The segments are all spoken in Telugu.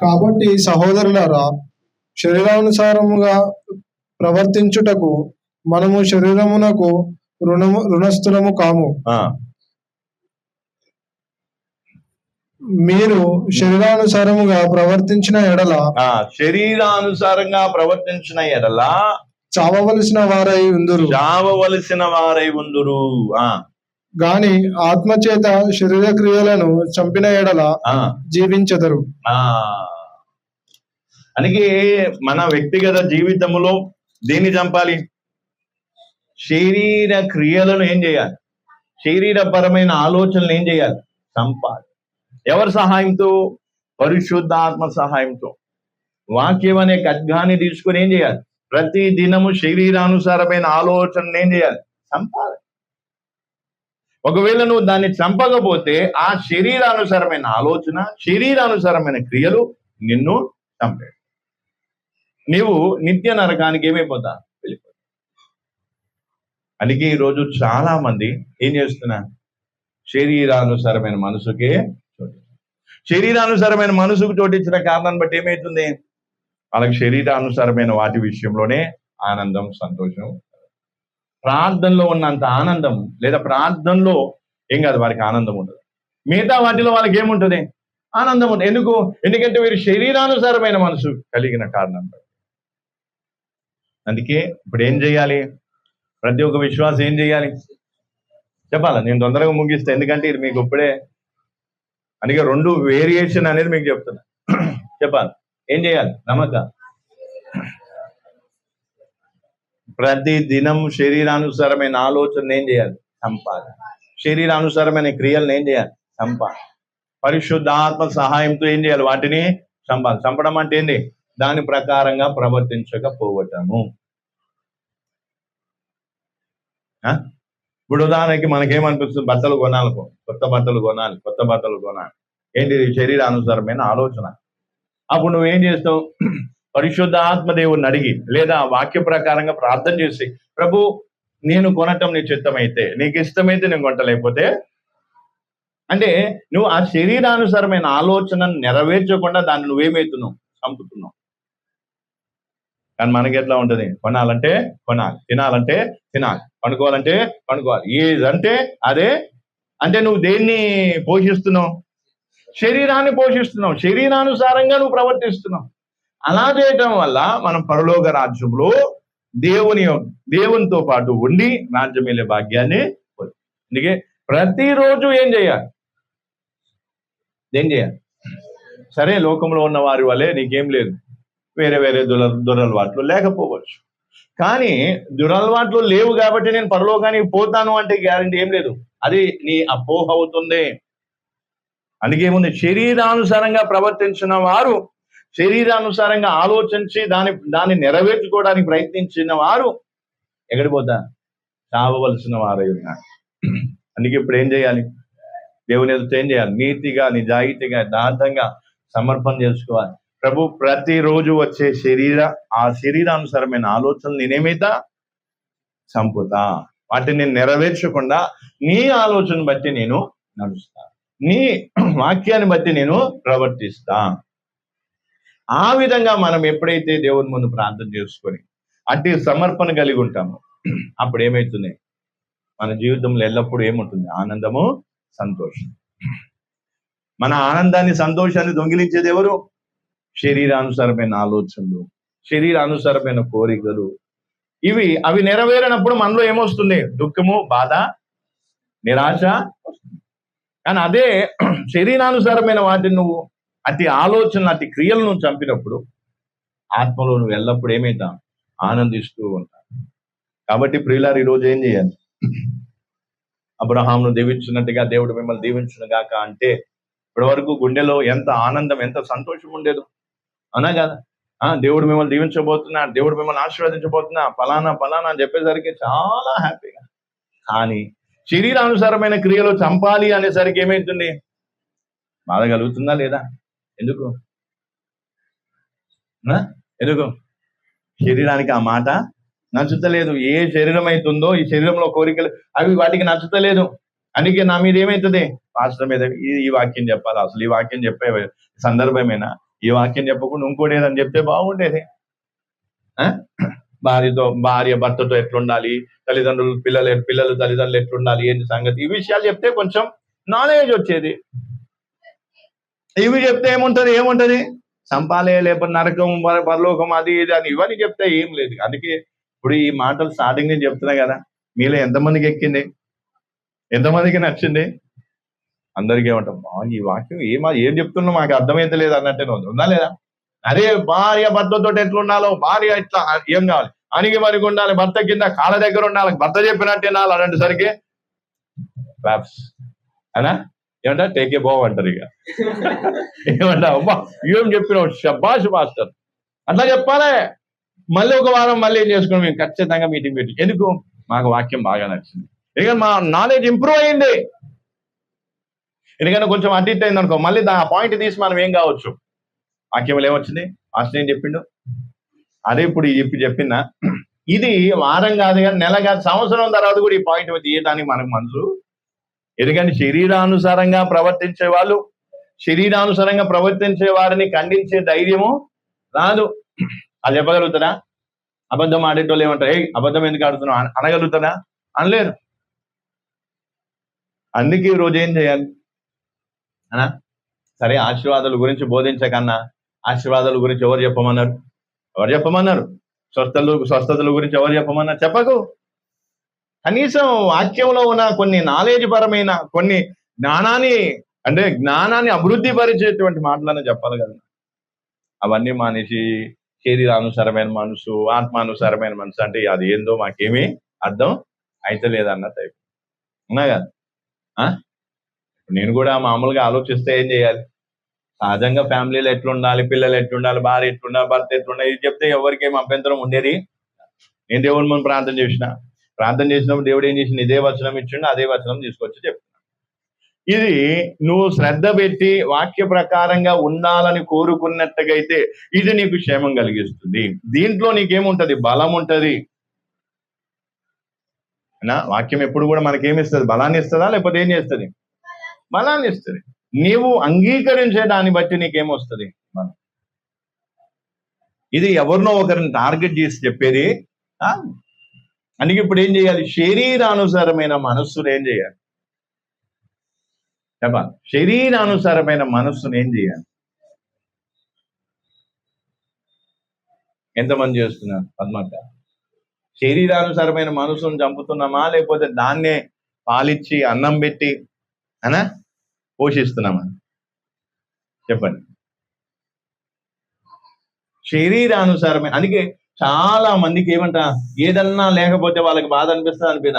కాబట్టి సహోదరులారా, శరీరానుసారముగా ప్రవర్తించుటకు మనము శరీరమునకు రుణస్థులము కాము. మీరు శరీరానుసారముగా ప్రవర్తించిన ఎడల చావవలసిన వారై ఉందురు గాని ఆత్మచేత శరీర క్రియలను చంపిన ఎడల జీవించెదరు. అందుకే మన వ్యక్తిగత జీవితంలో దేన్ని చంపాలి? శరీర క్రియలను ఏం చేయాలి? శరీరపరమైన ఆలోచనలు ఏం చేయాలి? చంపాలి. ఎవరి సహాయంతో? పరిశుద్ధాత్మ సహాయంతో. వాక్యం అనే ఖడ్గాన్ని తీసుకుని ఏం చేయాలి? ప్రతి దినము శరీరానుసారమైన ఆలోచనలు ఏం చేయాలి? చంపాలి. ఒకవేళ నువ్వు దాన్ని చంపకపోతే ఆ శరీరానుసారమైన ఆలోచన, శరీరానుసారమైన క్రియలు నిన్ను చంపాడు. నీవు నిత్య నరకానికి ఏమైపోతా? వెళ్ళిపోతా. అందుకే ఈరోజు చాలా మంది ఏం చేస్తున్నా? శరీరానుసారమైన మనసుకే శరీరానుసారమైన మనసుకు చోటించిన కారణాన్ని బట్టి ఏమవుతుంది? వాళ్ళకి శరీరానుసారమైన వాటి విషయంలోనే ఆనందం, సంతోషం. ప్రార్థనలో ఉన్నంత ఆనందం లేదా ప్రార్థనలో ఏం కాదు, వారికి ఆనందం ఉండదు. మిగతా వాటిలో వాళ్ళకి ఏముంటుంది? ఆనందం ఉంటుంది. ఎందుకంటే వీరు శరీరానుసారమైన మనసు కలిగిన కారణం. అందుకే ఇప్పుడు ఏం చేయాలి? ప్రతి ఒక్క విశ్వాసం ఏం చేయాలి చెప్పాలా? నేను తొందరగా ముగిస్తా, ఎందుకంటే ఇది మీకు ఇప్పుడే. అందుకే 2 వేరియేషన్ అనేది మీకు చెప్తున్నా. చెప్పాలి ఏం చేయాలి? నమ్మక ప్రతి దినం శరీరానుసారమైన ఆలోచన ఏం చేయాలి? చంపాలి. శరీరానుసారమైన క్రియలను ఏం చేయాలి? చంపాలి. పరిశుద్ధాత్మ సహాయంతో ఏం చేయాలి? వాటిని చంపాలి. చంపడం అంటే ఏంటి? దాని ప్రకారంగా ప్రవర్తించకపోవటము. ఇప్పుడు ఉదాహరణకి మనకేమనిపిస్తుంది? బట్టలు కొనాలనుకో, కొత్త బట్టలు కొనాలి. ఏంటిది? శరీరానుసారమైన ఆలోచన. అప్పుడు నువ్వేం చేస్తావు? పరిశుద్ధ ఆత్మదేవుని అడిగి లేదా వాక్య ప్రకారంగా ప్రార్థన చేసి, ప్రభు నేను కొనటం నీ చిత్తమైతే, నీకు ఇష్టమైతే నేను కొంటలేకపోతే, అంటే నువ్వు ఆ శరీరానుసారమైన ఆలోచనను నెరవేర్చకుండా దాన్ని నువ్వేమవుతున్నావు? చంపుతున్నావు. కానీ మనకి ఎట్లా ఉంటుంది? కొనాలంటే కొనాలి, తినాలంటే తినాలి, పండుకోవాలంటే పండుకోవాలి, ఏదంటే అదే. అంటే నువ్వు దేన్ని పోషిస్తున్నావు? శరీరాన్ని పోషిస్తున్నావు. శరీరానుసారంగా నువ్వు ప్రవర్తిస్తున్నావు. అలా చేయటం వల్ల మనం పరలోక రాజ్యంలో దేవునితో పాటు ఉండి రాజ్యం వెళ్ళే భాగ్యాన్ని. అందుకే ప్రతిరోజు ఏం చేయాలి? సరే, లోకంలో ఉన్న వారి వల్లే నీకేం లేదు, వేరే వేరే దురలవాట్లు లేకపోవచ్చు. కానీ దురలవాట్లు లేవు కాబట్టి నేను పరలోకానికి పోతాను అంటే గ్యారంటీ ఏం లేదు. అది నీ అపోహ అవుతుంది. అందుకేముంది? శరీరానుసారంగా ప్రవర్తించిన వారు, శరీరానుసారంగా ఆలోచించి దాన్ని నెరవేర్చుకోవడానికి ప్రయత్నించిన వారు ఎక్కడికి పోతా? చావవలసిన వారై ఉన్నారు. అందుకే ఇప్పుడు ఏం చేయాలి? దేవుని ఎదుట ఏం చేయాలి? నీతిగా, నిజాయితీగా, యథార్థంగా సమర్పణ చేసుకోవాలి. ప్రభు ప్రతిరోజు వచ్చే ఆ శరీరానుసారమైన ఆలోచనలు నేనేమైతా? చంపుతా. వాటిని నేను నెరవేర్చకుండా నీ ఆలోచన బట్టి నేను నడుస్తా, నీ వాక్యాన్ని బట్టి నేను ప్రవర్తిస్తా. ఆ విధంగా మనం ఎప్పుడైతే దేవుని ముందు ప్రార్థన చేసుకొని అట్టి సమర్పణ కలిగి ఉంటామో అప్పుడు ఏమవుతుంది? మన జీవితంలో ఎల్లప్పుడూ ఏముంటుంది? ఆనందము, సంతోషం. మన ఆనందాన్ని, సంతోషాన్ని దొంగిలించేది ఎవరు? శరీరానుసారమైన ఆలోచనలు, శరీరానుసారమైన కోరికలు. అవి నెరవేరినప్పుడు మనలో ఏమొస్తుంది? దుఃఖము, బాధ, నిరాశ వస్తుంది. కానీ అదే శరీరానుసారమైన వాటిని నువ్వు అతి ఆలోచనలు, అతి క్రియలు నువ్వు చంపినప్పుడు ఆత్మలో నువ్వు ఎల్లప్పుడూ ఏమైతా? ఆనందిస్తూ ఉంటావు. కాబట్టి ప్రియులారు, ఈరోజు ఏం చేయాలి? అబ్రహామును దీవించినట్టుగా దేవుడు మిమ్మల్ని దీవించును గాక అంటే ఇప్పటి వరకు గుండెలో ఎంత ఆనందం, ఎంత సంతోషం ఉండేదో, అనా కదా? దేవుడు మిమ్మల్ని దీవించబోతున్నా, దేవుడు మిమ్మల్ని ఆశీర్వదించబోతున్నా, ఫలానా అని చెప్పేసరికి చాలా హ్యాపీగా. కానీ శరీరానుసారమైన క్రియలు చంపాలి అనేసరికి ఏమైతుంది? బాధ కలుగుతుందా లేదా? ఎందుకు? శరీరానికి ఆ మాట నచ్చుతలేదు. ఏ శరీరం అవుతుందో, ఈ శరీరంలో కోరికలు వాటికి నచ్చుతలేదు. అందుకే నా మీద ఏమవుతుంది, పాస్టర్ మీద ఈ వాక్యం చెప్పాలి, అసలు ఈ వాక్యం చెప్పే సందర్భమేనా, ఈ వాక్యం చెప్పకుండా ఇంకోటి ఏదని చెప్తే బాగుండేది. భార్య భర్తతో ఎట్లుండాలి, తల్లిదండ్రులు పిల్లలు తల్లిదండ్రులు ఎట్లుండాలి, ఏంటి సంగతి, ఈ విషయాలు చెప్తే కొంచెం నాలెడ్జ్ వచ్చేది. ఇవి చెప్తే ఏముంటది సంపాలే, లేకపోతే నరకం, పరలోకం, అది ఇది అని ఇవన్నీ చెప్తే ఏం లేదు. అందుకే ఇప్పుడు ఈ మాటలు స్టార్టింగ్ నేను చెప్తున్నా కదా, మీలో ఎంతమందికి ఎక్కింది, ఎంతమందికి నచ్చింది? అందరికీ ఏమంటాం, ఈ వాక్యం ఏం చెప్తున్నా మాకు అర్థమైతే లేదు అన్నట్టే ఉందా లేదా? అరే భార్య భర్తతో ఎట్లుండాలో, భార్య ఇట్లా ఏం కావాలి, అణిగి మరిగి ఉండాలి, భర్త కింద కాళ్ళ దగ్గర ఉండాలి, భర్త చెప్పినట్టే నాలు అలాంటి సరికి క్లాప్స్ అనా ఏమంటా టేకే బావ్ అంటారు. ఇక ఏమంటా అమ్మా ఏం చెప్పినావు, షబాష్ మాస్టర్ అట్లా చెప్పాలే. మళ్ళీ ఒక వారం మళ్ళీ ఏం చేసుకున్నాం, మేము ఖచ్చితంగా మీటింగ్ పెట్టి, ఎందుకు మాకు వాక్యం బాగా నచ్చింది, ఎందుకంటే మా నాలెడ్జ్ ఇంప్రూవ్ అయింది. ఎందుకంటే కొంచెం అటు ఇట్ అయింది అనుకో, మళ్ళీ ఆ పాయింట్ తీసి మనం ఏం కావచ్చు, వాక్యం ఏమొచ్చింది, మాస్టర్ ఏం చెప్పిండు, అదే ఇప్పుడు చెప్పినా ఇది వారం కాదు కానీ నెల కాదు, సంవత్సరం తర్వాత కూడా ఈ పాయింట్ తీయడానికి మనకు మనసు. ఎందుకంటే శరీరానుసారంగా ప్రవర్తించే వాళ్ళు, శరీరానుసారంగా ప్రవర్తించే వారిని ఖండించే ధైర్యము రాదు. అది చెప్పగలుగుతారా? అబద్ధం ఆడేటోళ్ళు ఏమంటారు, అబద్ధం ఎందుకు ఆడుతున్నావు అనగలుగుతారా? అనలేరు. అందుకే ఈరోజు ఏం చేయాలి అనా, సరే ఆశీర్వాదాల గురించి బోధించకన్నా ఆశీర్వాదాల గురించి ఎవరు చెప్పమన్నారు? స్వస్థతల గురించి ఎవరు చెప్పమన్నారు? చెప్పకు. కనీసం వాక్యంలో ఉన్న కొన్ని నాలెడ్జ్ పరమైన కొన్ని జ్ఞానాన్ని అభివృద్ధి పరిచేటువంటి మాటలను చెప్పాలి కదా. అవన్నీ మానేసి శరీరానుసారమైన మనసు, ఆత్మానుసారమైన మనసు అంటే అది ఏందో మాకేమీ అర్థం అయితే లేదన్నట్టు అయిపోయింది. ఉన్నా కదా. నేను కూడా మామూలుగా ఆలోచిస్తే ఏం చేయాలి, సహజంగా ఫ్యామిలీలో ఎట్లుండాలి, పిల్లలు ఎట్లుండాలి, భార్య ఎట్లుండాలి, భర్త ఎట్లుండాలి, ఇది చెప్తే ఎవరికేం అభ్యంతరం ఉండేది. నేను దేవుని మనం ప్రార్థన చేసినప్పుడు దేవుడు ఏం చేసిన, ఇదే వచనం ఇచ్చిండు, అదే వచనం తీసుకొచ్చి చెప్తున్నా. ఇది నువ్వు శ్రద్ధ పెట్టి వాక్య ప్రకారంగా ఉండాలని కోరుకున్నట్టుగైతే ఇది నీకు క్షేమం కలిగిస్తుంది. దీంట్లో నీకేముంటది, బలం ఉంటది. వాక్యం ఎప్పుడు కూడా మనకేమిస్తుంది, బలాన్ని ఇస్తుందా, లేకపోతే ఏం చేస్తుంది, బలాన్ని ఇస్తుంది. నీవు అంగీకరించే దాన్ని బట్టి నీకేమొస్తుంది, బలం. ఇది ఎవరినో ఒకరిని టార్గెట్ చేసి చెప్పేది. అందుకే ఇప్పుడు ఏం చేయాలి, శరీరానుసారమైన మనస్సును ఏం చేయాలి చెప్పాలి, శరీరానుసారమైన మనస్సును ఏం చేయాలి. ఎంతమంది చేస్తున్నారు పద్మక్క? శరీరానుసారమైన మనసును చంపుతున్నామా, లేకపోతే దాన్నే పాలిచ్చి అన్నం పెట్టి పోషిస్తున్నామా? చెప్పండి. శరీరానుసారమైన, అందుకే చాలా మందికి ఏమంటా, ఏదన్నా లేకపోతే వాళ్ళకి బాధ అనిపిస్తుంది.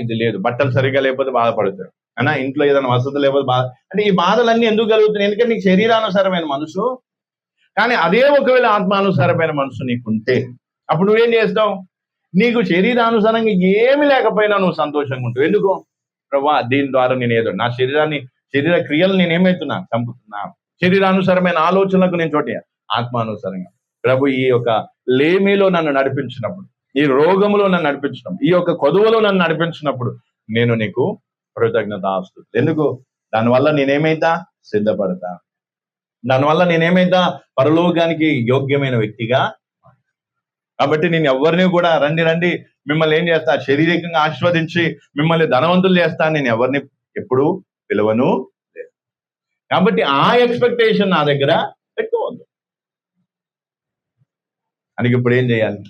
ఇది లేదు, బట్టలు సరిగ్గా లేకపోతే బాధపడతారు, ఇంట్లో ఏదైనా వసతి లేకపోతే బాధ. అంటే ఈ బాధలన్నీ ఎందుకు కలుగుతున్నాయి, ఎందుకంటే నీకు శరీరానుసారమైన మనసు. కానీ అదే ఒకవేళ ఆత్మానుసారమైన మనసు నీకుంటే అప్పుడు నువ్వేం చేస్తావు, నీకు శరీరానుసారంగా ఏమి లేకపోయినా నువ్వు సంతోషంగా ఉంటావు. ఎందుకు, ప్రభా దీని ద్వారా నేను ఏదో నా శరీర క్రియలు నేనేమవుతున్నా, చంపుతున్నా. శరీరానుసారమైన ఆలోచనలకు నేను చోటే ఆత్మానుసారంగా ప్రభు ఈ యొక్క లేమిలో నన్ను నడిపించినప్పుడు, ఈ రోగములో నన్ను నడిపించినప్పుడు, ఈ యొక్క కొదువలో నన్ను నడిపించినప్పుడు నేను నీకు కృతజ్ఞతాస్తుతులు. ఎందుకు, దానివల్ల నేనేమైతా సిద్ధపడతా, దానివల్ల నేనేమైతా పరలోకానికి యోగ్యమైన వ్యక్తిగా. కాబట్టి నేను ఎవరిని కూడా రండి మిమ్మల్ని ఏం చేస్తా, శారీరకంగా ఆస్వాదించి మిమ్మల్ని ధనవంతులు చేస్తా, నేను ఎవరిని ఎప్పుడు పిలవను లేదు. కాబట్టి ఆ ఎక్స్పెక్టేషన్ నా దగ్గర పెట్టుకోవద్దు. అందుకే ఇప్పుడు ఏం చేయాలి,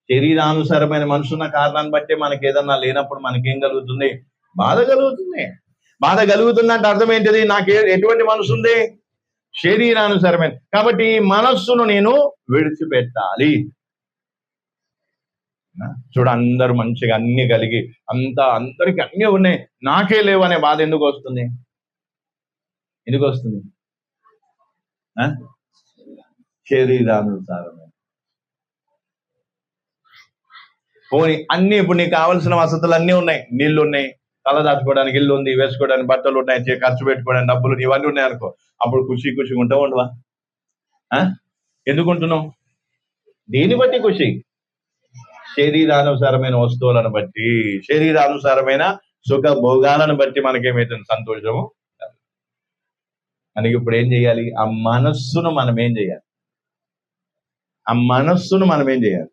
శరీరానుసారమైన మనసున్న కారణాన్ని బట్టి మనకి ఏదన్నా లేనప్పుడు మనకేం కలుగుతుంది, బాధ కలుగుతుంది. బాధ కలుగుతుందంటే అర్థం ఏంటిది, నాకు ఎటువంటి మనసు ఉంది, శరీరానుసారమైన. కాబట్టి ఈ మనస్సును నేను విడిచిపెట్టాలి. చూడ అందరూ మంచిగా అన్ని కలిగి అందరికి అన్ని ఉన్నాయి, నాకే లేవు అనే బాధ ఎందుకు వస్తుంది, శరీరానుసారమైన. పోనీ అన్ని ఇప్పుడు నీకు కావాల్సిన వసతులు అన్నీ ఉన్నాయి, నీళ్లు ఉన్నాయి, తల దాచుకోవడానికి ఇల్లు ఉంది, వేసుకోవడానికి బట్టలు ఉన్నాయి, ఖర్చు పెట్టుకోవడానికి డబ్బులు, ఇవన్నీ ఉన్నాయి అనుకో, అప్పుడు ఖుషిగా ఉంటావు ఉండవా? ఎందుకుంటున్నావు, దేని బట్టి ఖుషి, శరీరానుసారమైన వస్తువులను బట్టి, శరీరానుసారమైన సుఖ భోగాలను బట్టి మనకేమైతుంది? సంతోషము. మనకి ఇప్పుడు ఏం చేయాలి? ఆ మనస్సును మనం ఏం చేయాలి? ఆ మనస్సును మనం ఏం చేయాలి?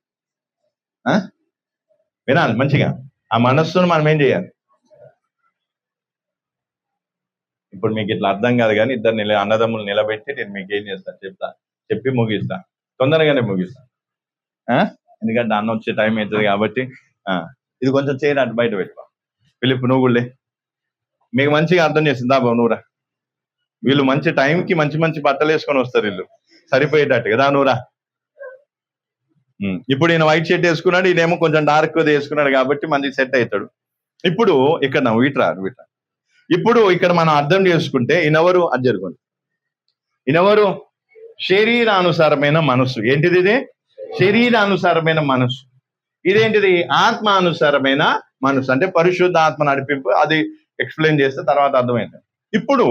వినాలి మంచిగా. ఆ మనస్సును మనం ఏం చేయాలి? ఇప్పుడు మీకు ఇట్లా అర్థం కాదు కానీ ఇద్దరు అన్నదమ్ములు నిలబెట్టి నేను మీకు ఏం చేస్తాను చెప్పి ముగిస్తా. తొందరగానే ముగిస్తా. ఎందుకంటే అన్న వచ్చే టైం అవుతుంది కాబట్టి. ఇది కొంచెం చేయడానికి బయట పెట్టుకో. ఫిలిప్ నువ్వు కూడా మీకు మంచిగా అర్థం చేసింది. బాబు నువ్వురా. వీళ్ళు మంచి టైంకి మంచి మంచి బట్టలు వేసుకొని వస్తారు. వీళ్ళు సరిపోయేటట్టు కదా. నువ్వురా. ఇప్పుడు ఈయన వైట్ షర్ట్ వేసుకున్నాడు, ఈయనేమో కొంచెం డార్క్ వేసుకున్నాడు కాబట్టి మంచి సెట్ అవుతాడు. ఇప్పుడు ఇక్కడ నువ్వు వీట్రా. ఇప్పుడు ఇక్కడ మనం అర్థం చేసుకుంటే ఈయనెవరు? అది జరుగుతుంది. ఈయనెవరు? శరీరానుసారమైన మనస్సు. ఏంటిది ఇది? శరీరానుసారమైన మనస్సు. ఇదేంటిది? ఆత్మానుసారమైన మనస్సు. అంటే పరిశుద్ధ ఆత్మ నడిపింపు. అది ఎక్స్ప్లెయిన్ చేస్తే తర్వాత అర్థమైంది. ఇప్పుడు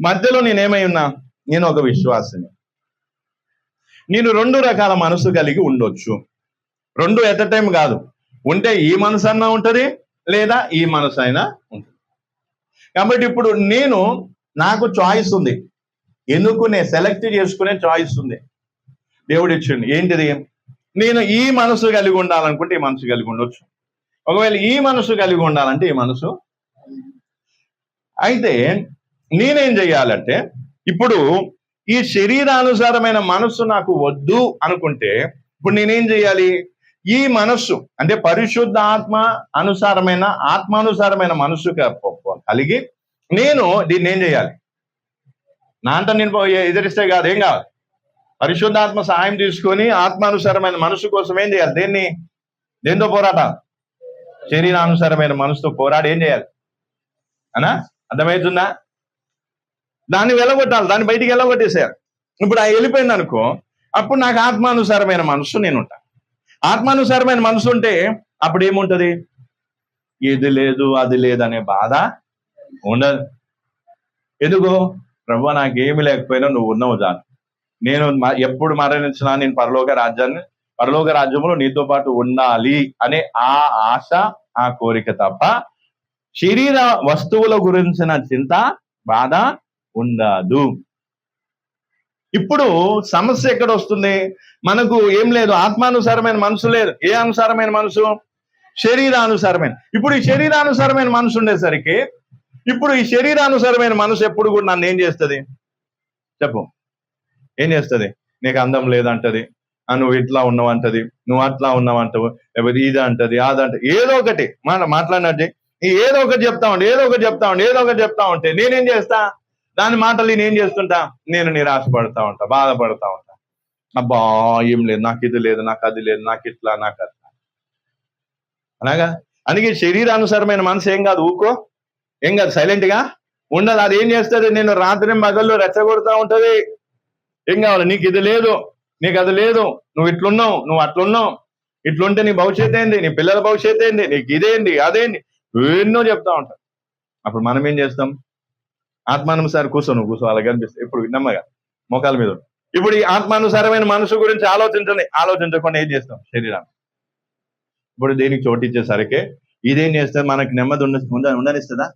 మధ్యలో నేనేమై ఉన్నా? నేను ఒక విశ్వాసిని. నేను 2 రకాల మనసు కలిగి ఉండొచ్చు. 2 ఎట్ టైం కాదు. ఉంటే ఈ మనసు అన్నా ఉంటుంది, లేదా ఈ మనసు అయినా ఉంటుంది. కాబట్టి ఇప్పుడు నాకు చాయిస్ ఉంది. ఎందుకు? నేను సెలెక్ట్ చేసుకునే చాయిస్ ఉంది. దేవుడు ఇచ్చిండు. ఏంటిది? నేను ఈ మనసు కలిగి ఉండాలనుకుంటే ఈ మనసు కలిగి ఉండొచ్చు. ఒకవేళ ఈ మనసు కలిగి ఉండాలంటే ఈ మనసు. అయితే నేనేం చెయ్యాలంటే, ఇప్పుడు ఈ శరీరానుసారమైన మనస్సు నాకు వద్దు అనుకుంటే ఇప్పుడు నేనేం చేయాలి? ఈ మనస్సు అంటే పరిశుద్ధ ఆత్మానుసారమైన మనస్సు కలిగి నేను దీన్ని ఏం చేయాలి? నా అంట నేను ఎదిరిస్తే కాదు. ఏం కావాలి? పరిశుద్ధాత్మ సహాయం తీసుకొని ఆత్మానుసారమైన మనస్సు కోసం ఏం చేయాలి? దేంతో పోరాటం? శరీరానుసారమైన మనసుతో పోరాడి ఏం చేయాలి అనా? అర్థమవుతుందా? దాన్ని వెళ్ళగొట్టాలి. దాన్ని బయటికి వెళ్ళగొట్టేసారు. ఇప్పుడు వెళ్ళిపోయింది అనుకో, అప్పుడు నాకు ఆత్మానుసారమైన మనసు నేనుంటా. ఆత్మానుసారమైన మనసు ఉంటే అప్పుడు ఏముంటది? ఇది లేదు అది లేదు అనే బాధ ఉండదు. ఎందుకు? ప్రభు నాకేమి లేకపోయినా నువ్వు ఉన్నావు చాలు. నేను ఎప్పుడు మరణించినా నేను పరలోక రాజ్యంలో నీతో పాటు ఉండాలి అనే ఆ ఆశ, ఆ కోరిక తప్ప శరీర వస్తువుల గురించిన చింత, బాధ ఉండదు. ఇప్పుడు సమస్య ఎక్కడ వస్తుంది? మనకు ఏం లేదు, ఆత్మానుసారమైన మనసు లేదు. ఏ అనుసారమైన మనసు? శరీరానుసారమైన. ఇప్పుడు ఈ శరీరానుసారమైన మనసు ఉండేసరికి ఇప్పుడు ఈ శరీరానుసారమైన మనసు ఎప్పుడు కూడా నన్ను ఏం చేస్తుంది? చెప్పు. ఏం చేస్తుంది? నీకు అందం లేదంటది, నువ్వు ఇట్లా ఉన్నావు అంటది, నువ్వు అట్లా ఉన్నావు అంటావు, లేకపోతే ఇది అంటది, అదంటది, ఏదో ఒకటి మాట్లాడినట్టు ఏదో ఒకటి చెప్తా ఉంటే నేనేం చేస్తా? దాని మాటలు నేనేం చేస్తుంటా? నేను నిరాశపడతా ఉంటా, బాధపడతా ఉంటా. అబ్బా ఏం లేదు, నాకు ఇది లేదు, నాకు అది లేదు, నాకు ఇట్లా, నాకు అట్లా. అలాగా. అందుకే శరీరానుసారమైన మనసు ఏం కాదు, ఊకో, ఏం కాదు, సైలెంట్ గా ఉండదు. అది ఏం చేస్తుంది? నేను రాత్రి మగళ్ళు రెచ్చగొడతా ఉంటది. ఏం కావాలి? నీకు ఇది లేదు, నీకు అది లేదు, నువ్వు ఇట్లున్నావు, నువ్వు అట్లున్నావు, ఇట్లుంటే నీ భవిష్యత్ ఏంది, నీ పిల్లల భవిష్యత్ ఏంది, నీకు ఇదేంది అదేంది ఎన్నో చెప్తా ఉంటాం. అప్పుడు మనం ఏం చేస్తాం? ఆత్మానుసారి కూర్చో వాళ్ళకి కనిపిస్తాయి. ఇప్పుడు నమ్మగా మోకాల మీద. ఇప్పుడు ఈ ఆత్మానుసారమైన మనసు గురించి ఆలోచించకుండా ఏం చేస్తాం? శరీరాన్ని ఇప్పుడు దేనికి చోటిచ్చేసరికి ఇదేం చేస్తే మనకి నెమ్మది ఉండనిస్తుందా?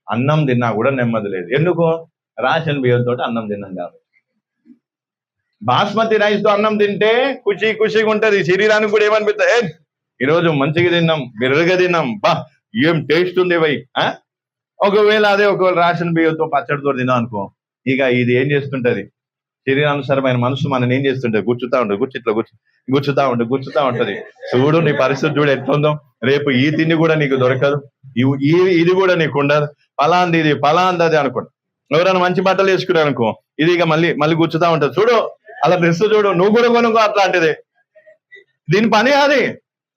అన్నం తిన్నా కూడా నెమ్మది లేదు. ఎందుకు? రేషన్ బియ్యంతో అన్నం తిన్నాం కాబట్టి. బాస్మతి రైస్ తో అన్నం తింటే ఖుషిగా ఉంటది. శరీరానికి కూడా ఏమనిపిస్తుంది? ఈరోజు మంచిగా తిన్నాం, బిర్రగా తిన్నాం, బా ఏం టేస్ట్ ఉంది వై. ఒకవేళ రేషన్ బియ్యంతో పచ్చడితో తిన్నాం అనుకో, ఇక ఇది ఏం చేస్తుంటది? శరీరానుసారమైన మనసు మనం ఏం చేస్తుంటది? గుచ్చుతా ఉంటది. చూడు నీ పరిస్థితి చూడు ఎట్లుందో, రేపు ఈ తిండి కూడా నీకు దొరకదు, ఇది కూడా నీకు ఉండదు, పలాంది అనుకోండి. ఎవరైనా మంచి బట్టలు వేసుకున్నావు అనుకో, ఇది ఇక మళ్ళీ గుచ్చుతా ఉంటది. చూడు అలా డ్రెస్ చూడు, నువ్వు కూడా కొనుక్కో అట్లాంటిది. దీని పని అది.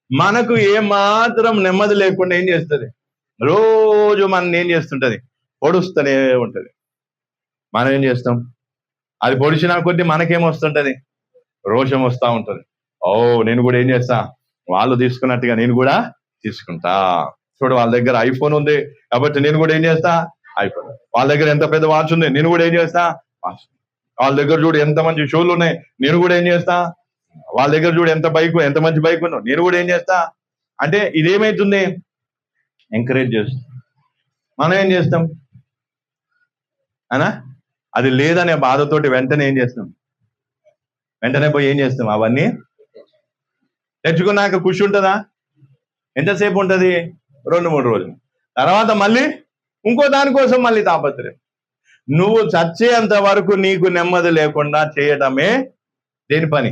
మనకు ఏమాత్రం నెమ్మది లేకుండా ఏం చేస్తుంది? రోజు మనం ఏం చేస్తుంటది? పొడుస్తూనే ఉంటది. మనం ఏం చేస్తాం? అది పొడిచిన కొద్దీ మనకేమొస్తుంటది? రోషం వస్తూ ఉంటది. నేను కూడా ఏం చేస్తా? వాళ్ళు తీసుకున్నట్టుగా నేను కూడా తీసుకుంటా. చూడు వాళ్ళ దగ్గర ఐఫోన్ ఉంది కాబట్టి నేను కూడా ఏం చేస్తా? ఐఫోన్. వాళ్ళ దగ్గర ఎంత పెద్ద వాచ్ ఉంది, నేను కూడా ఏం చేస్తా? వాచ్. వాళ్ళ దగ్గర చూడు ఎంత మంచి షోలు ఉన్నాయి, నేను కూడా ఏం చేస్తా? వాళ్ళ దగ్గర చూడు ఎంత మంచి బైక్ ఉన్నావు, నేను కూడా ఏం చేస్తా? అంటే ఇదేమైతుంది? ఎంకరేజ్ చేస్తాం. మనం ఏం చేస్తాం అనా? అది లేదనే బాధతోటి వెంటనే ఏం చేస్తాం? వెంటనే పోయి ఏం చేస్తాం? అవన్నీ తెచ్చుకున్నాక ఖుషి ఉంటుందా? ఎంతసేపు ఉంటుంది? 2-3 రోజులు. తర్వాత మళ్ళీ ఇంకో దానికోసం మళ్ళీ తాపత్రయం. నువ్వు చచ్చేంత వరకు నీకు నెమ్మది లేకుండా చేయడమే దేని పని?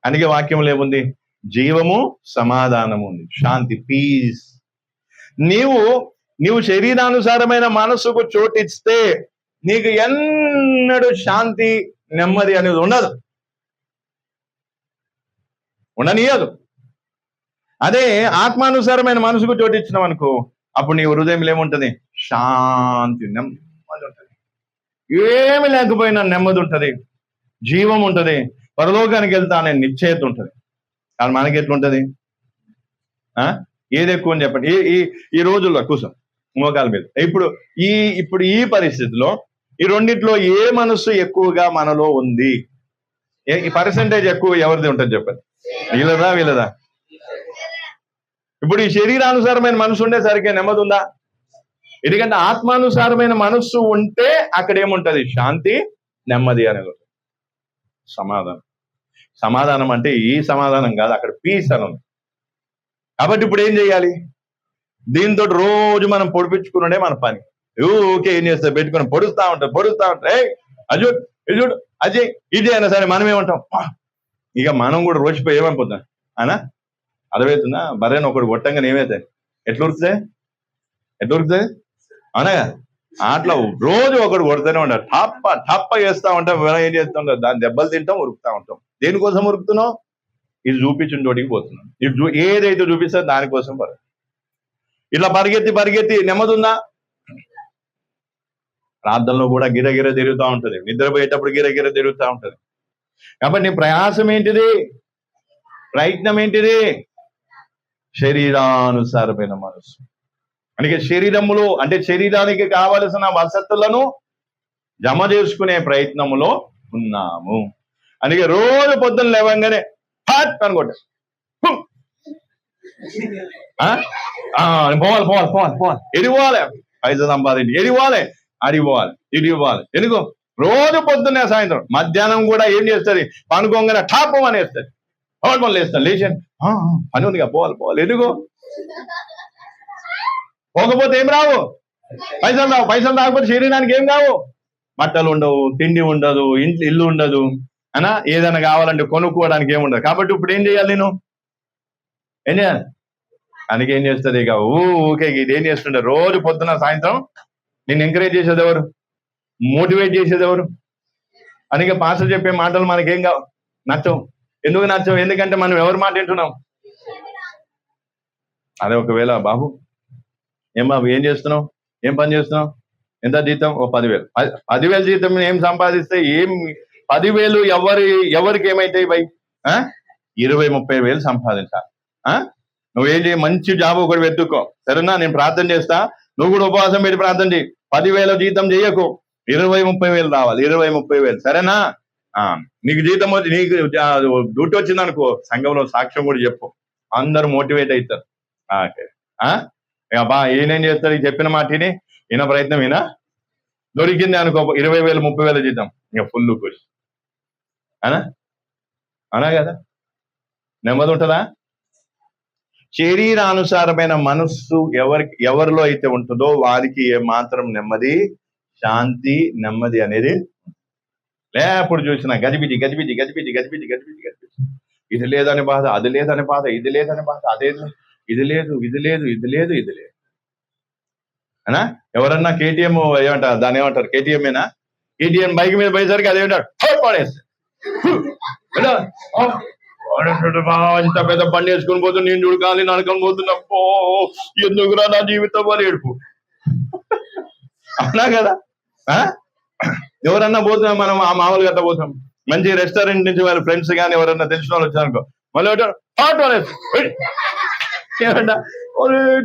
అందుకే వాక్యంలో ఏముంది? జీవము, సమాధానము ఉంది, శాంతి, పీస్. నీవు శరీరానుసారమైన మనసుకు చోటిస్తే నీకు ఎన్నడూ శాంతి, నెమ్మది అనేది ఉండనీయదు. అదే ఆత్మానుసారమైన మనసుకు చోటిచ్చినాం అనుకో, అప్పుడు నీ హృదయంలో ఏముంటది? శాంతి, నెమ్మది ఉంటుంది. ఏమి లేకపోయినా నెమ్మది ఉంటుంది, జీవం ఉంటుంది, పరలోకానికి వెళ్తా అనే నిశ్చయత ఉంటుంది. కానీ మనకి ఎట్లుంటది? ఏది ఎక్కువ అని చెప్పండి. ఈ రోజుల్లో కూర్చోం మోకాల మీద. ఇప్పుడు ఈ పరిస్థితిలో ఈ రెండిట్లో ఏ మనస్సు ఎక్కువగా మనలో ఉంది? ఈ పర్సంటేజ్ ఎక్కువ ఎవరిది ఉంటుంది చెప్పండి? వీళ్ళదా? ఇప్పుడు ఈ శరీరానుసారమైన మనసు ఉండేసరికి నెమ్మది ఉందా? ఎందుకంటే ఆత్మానుసారమైన మనస్సు ఉంటే అక్కడ ఏముంటది? శాంతి, నెమ్మది అనేది. సమాధానం అంటే ఈ సమాధానం కాదు, అక్కడ పీస్ అని ఉంది. కాబట్టి ఇప్పుడు ఏం చేయాలి? దీంతో రోజు మనం పొడిపించుకున్నాడే మన పని. ఓకే, ఏం చేస్తా? పెట్టుకుని పొడుస్తా ఉంటా. అజుడు అజయ్ ఇది అయినా సరే మనం ఏమంటాం? ఇక మనం కూడా రోజుపోయి ఏమైపోతాం అనా? అదవుతుందా? బర్రెని ఒకటి కొట్టంగానే ఏమవుతాయి? ఎట్లా ఉరుకుతుంది అనగా అట్లా రోజు ఒకటి కొడుతూనే ఉంటారు. టప్ప చేస్తా ఉంటాం. మనం ఏం చేస్తూ ఉంటాం? దాని దెబ్బలు తింటాం, ఉరుకుతా ఉంటాం. దేనికోసం ఉరుకుతున్నావు? ఇది చూపించిన చోటికి పోతున్నాం. ఇది ఏదైతే చూపిస్తా దానికోసం ఇట్లా పరిగెత్తి నెమ్మది ఉందా? ప్రార్థనలో కూడా గిరగిర తిరుగుతూ ఉంటుంది, నిద్రపోయేటప్పుడు గిరగిర తిరుగుతూ ఉంటుంది. కాబట్టి నీ ప్రయాసం ఏంటిది? ప్రయత్నం ఏంటిది? శరీరానుసారమైన మనసు. అందుకే శరీరములో అంటే శరీరానికి కావలసిన వసతులను జమ చేసుకునే ప్రయత్నములో ఉన్నాము. అందుకే రోజు పొద్దున్న లేవంగానే హాట్ అనుకోండి, పోవాలి ఎడిపోవాలి, పైసలు సంపాదించి ఎడిపోవాలి, అడిగిపోవాలి, ఇటు ఇవ్వాలి. ఎందుకు? రోజు పొద్దున్నే సాయంత్రం మధ్యాహ్నం కూడా ఏం చేస్తుంది? పనుకోగానే టాపం అనేస్తుంది. పనులు లేస్తాను, లేచాను, పని ఉందిగా, పోవాలి. ఎందుకు? పోకపోతే ఏం రావు? పైసలు రాకపోతే శరీరానికి ఏం కావు? బట్టలు ఉండవు, తిండి ఉండదు, ఇల్లు ఉండదు, అనా ఏదైనా కావాలంటే కొనుక్కోవడానికి ఏముండదు. కాబట్టి ఇప్పుడు ఏం చేయాలి? ఏం చేయాలి? అందుకే ఏం చేస్తుంది? ఇక ఊకే ఇది ఏం చేస్తుండే? రోజు పొద్దున సాయంత్రం నేను ఎంకరేజ్ చేసేది ఎవరు? మోటివేట్ చేసేది ఎవరు? అందుకే పాస్టర్ చెప్పే మాటలు మనకేం కావు, నచ్చవు. ఎందుకు నచ్చవు? ఎందుకంటే మనం ఎవరి మాట వింటున్నాం? అదే ఒకవేళ బాబు ఏం చేస్తున్నావు? ఏం పని చేస్తున్నావు? ఎంత జీతం? 10,000 జీతం ఏం సంపాదిస్తే ఏం 10,000 ఎవరికి ఏమైతాయి బై? 20-30 వేలు సంపాదించాలి. నువ్వేం చేయి, మంచి జాబ్ ఒకటి వెతుక్కో, సరేనా? నేను ప్రార్థన చేస్తా, నువ్వు కూడా ఉపవాసం పెట్టి ప్రార్థన చేయి. 10,000 జీతం చేయకు, 20-30 వేలు రావాలి. 20-30 వేలు, సరేనా? నీకు జీతం వచ్చి నీకు డ్యూటీ వచ్చింది అనుకో, సంఘంలో సాక్ష్యం కూడా చెప్పు, అందరూ మోటివేట్ అవుతారు. బా ఈయనేం చేస్తాడు? చెప్పిన మాటిని ఈయన ప్రయత్నం ఈయన దొరికింది అనుకో, 20,000-30 వేల జీతం, ఇక ఫుల్ ఖుషి. అనా కదా? నెమ్మది ఉంటుందా? శరీరానుసారమైన మనస్సు ఎవరిలో అయితే ఉంటుందో వారికి ఏమాత్రం నెమ్మది, శాంతి, నెమ్మది అనేది లేప్పుడు చూసిన గజిబిజి. ఇది లేదని బాధ, అది లేదని బాధ, ఇది లేదని బాధ, ఇది లేదు. అనా? ఎవరన్నా కేటీఎం ఏమంటారు? దాన్ని ఏమంటారు? కేటీఎంఏనా? కేటీఎం బైక్ మీద పోయేసరికి అదేమంటాడు, పడేస్తాడు. ఇంత పెద్ద బండి వేసుకొని పోతు, నేను చూడకాలి నడకొని పోతున్నా, ఎందుకురా నా జీవితం వాళ్ళు ఏడుపు. అవునా కదా? ఎవరన్నా పోతున్నాం మనం మామూలుగా అట్లా పోతాం, మంచి రెస్టారెంట్ నుంచి వాళ్ళ ఫ్రెండ్స్ కానీ ఎవరన్నా తెలిసిన వాళ్ళు వచ్చారనుకో, మళ్ళీ ఏమంటా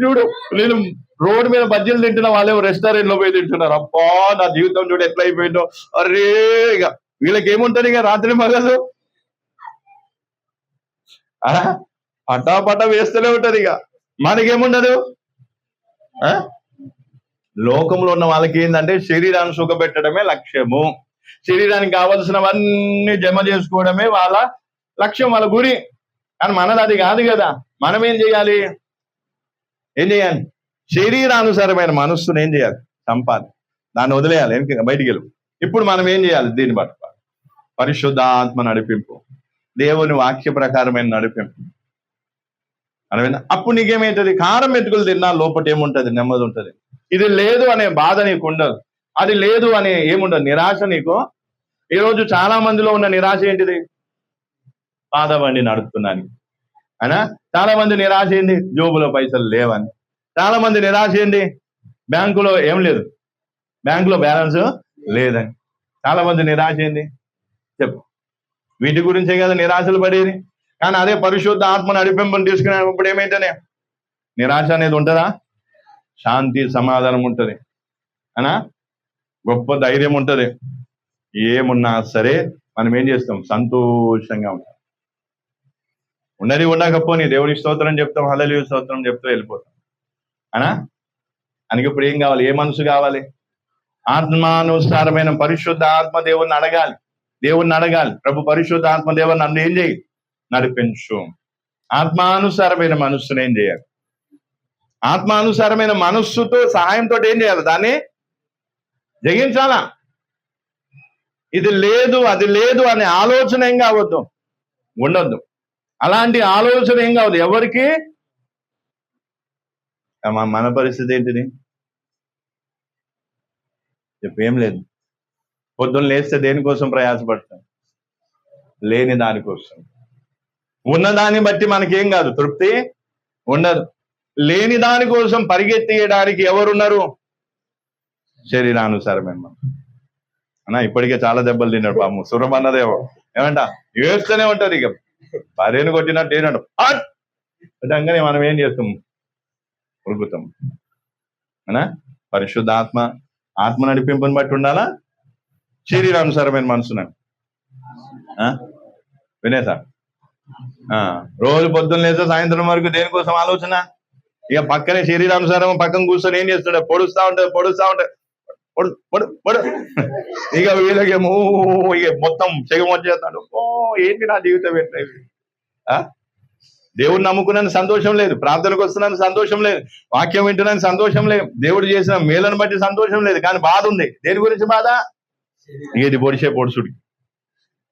చూడు, నేను రోడ్డు మీద బజ్జీలు తింటున్నా, వాళ్ళేమో రెస్టారెంట్ లో పోయి తింటున్నారు. అబ్బా నా జీవితం చూడు ఎట్లా అయిపోయిందో. అరే ఇక వీళ్ళకి ఏముంటది? ఇక రాత్రి మగలు పటా వేస్తూనే ఉంటది. ఇక మనకేముండదు. లోకంలో ఉన్న వాళ్ళకి ఏంటంటే శరీరాన్ని సుఖపెట్టడమే లక్ష్యము, శరీరానికి కావలసినవన్నీ జమ చేసుకోవడమే వాళ్ళ లక్ష్యం, వాళ్ళ గురి. కానీ మనది అది కాదు కదా. మనం ఏం చేయాలి? శరీరానుసారమైన మనస్సును ఏం చేయాలి? చంపాలి, దాన్ని వదిలేయాలి, బయటికి వెళ్ళి. ఇప్పుడు మనం ఏం చేయాలి? దీన్ని పట్టుకోవాలి. పరిశుద్ధాత్మ నడిపింపు, దేవుని వాక్య ప్రకారమైన నడిపింపు. అప్పుడు నీకేమవుతుంది? కారం మెతుకులు తిన్నా లోపల ఏముంటది? నెమ్మది ఉంటుంది. ఇది లేదు అనే బాధ నీకు ఉండదు, అది లేదు అనే ఏముండదు, నిరాశ నీకు. ఈరోజు చాలా మందిలో ఉన్న నిరాశ ఏంటిది? పాద బండి నడుపుతున్నాను అయినా. చాలా మంది నిరాశ ఏంది? జోబులో పైసలు లేవని. చాలా మంది నిరాశ ఏంది? బ్యాంకులో ఏం లేదు, బ్యాంకులో బ్యాలెన్స్ లేదని. చాలా మంది నిరాశ ఏంది? చెప్పు. వీటి గురించే కదా నిరాశలు పడేది. కానీ అదే పరిశుద్ధ ఆత్మ నడిపింపుని తీసుకునేటప్పుడు ఏమైతేనే నిరాశ అనేది ఉంటుందా? శాంతి సమాధానం ఉంటుంది అనా, గొప్ప ధైర్యం ఉంటుంది. ఏమున్నా సరే మనం ఏం చేస్తాం? సంతోషంగా ఉంటాం. ఉన్నది ఉండకపోని దేవుడి స్తోత్రం చెప్తాం, హల్లెలూయా స్తోత్రం చెప్తూ వెళ్ళిపోతాం అనా. అందుకే ఇప్పుడు ఏం కావాలి? ఏ మనసు కావాలి? ఆత్మానుసారమైన పరిశుద్ధ ఆత్మ దేవుణ్ణి అడగాలి, దేవుణ్ణి అడగాలి. ప్రభు పరిశుద్ధ ఆత్మ దేవుని నన్ను ఏం చేయి? నడిపించు. ఆత్మానుసారమైన మనస్సును ఏం చేయాలి? ఆత్మానుసారమైన మనస్సుతో సహాయంతో ఏం చేయాలి? దాన్ని జయించాలా. ఇది లేదు అది లేదు అనే ఆలోచన ఏం కావద్దు, ఉండొద్దు. అలాంటి ఆలోచన ఏం కావద్దు ఎవరికి. మన పరిస్థితి ఏంటిది చెప్పేం లేదు. పొద్దున్న లేస్తే దేనికోసం ప్రయాసపడతాం? లేని దానికోసం. ఉన్నదాన్ని బట్టి మనకేం కాదు, తృప్తి ఉండదు. లేని దానికోసం పరిగెత్తేయడానికి ఎవరున్నారు? శరీరానుసారమైన మనం అన్నా. ఇప్పటికే చాలా దెబ్బలు తిన్నాడు పాము. సురమన్నదేవో ఏమంట ఏడుస్తూనే ఉంటారు. ఇక భార్యను కొట్టినట్టు ఏనాడు విధంగానే మనం ఏం చేస్తాం? ఉరుకుతాం అనా. పరిశుద్ధ ఆత్మ నడిపింపుని బట్టి ఉండాలా, శరీరానుసారమైన మనసున. వినేసా? రోజు పొద్దున్న లేస్తే సాయంత్రం వరకు దేనికోసం ఆలోచన? ఇక పక్కనే శరీరానుసారం పక్కన కూర్చొని ఏం చేస్తుండే? పొడుస్తా ఉంటాడు పొడు పొడు పొడు. ఇక వీళ్ళకేమో ఇక మొత్తం చెగం వచ్చేస్తాడు. ఏంటి నా జీవితం ఏంటి? దేవుడు నమ్ముకున్నాను సంతోషం లేదు, ప్రార్థనకు వస్తున్నాను సంతోషం లేదు, వాక్యం వింటున్నాను సంతోషం లేదు, దేవుడు చేసిన మేలను బట్టి సంతోషం లేదు. కానీ బాధ ఉంది. దేని గురించి బాధ? ఇది పొడుచుడు,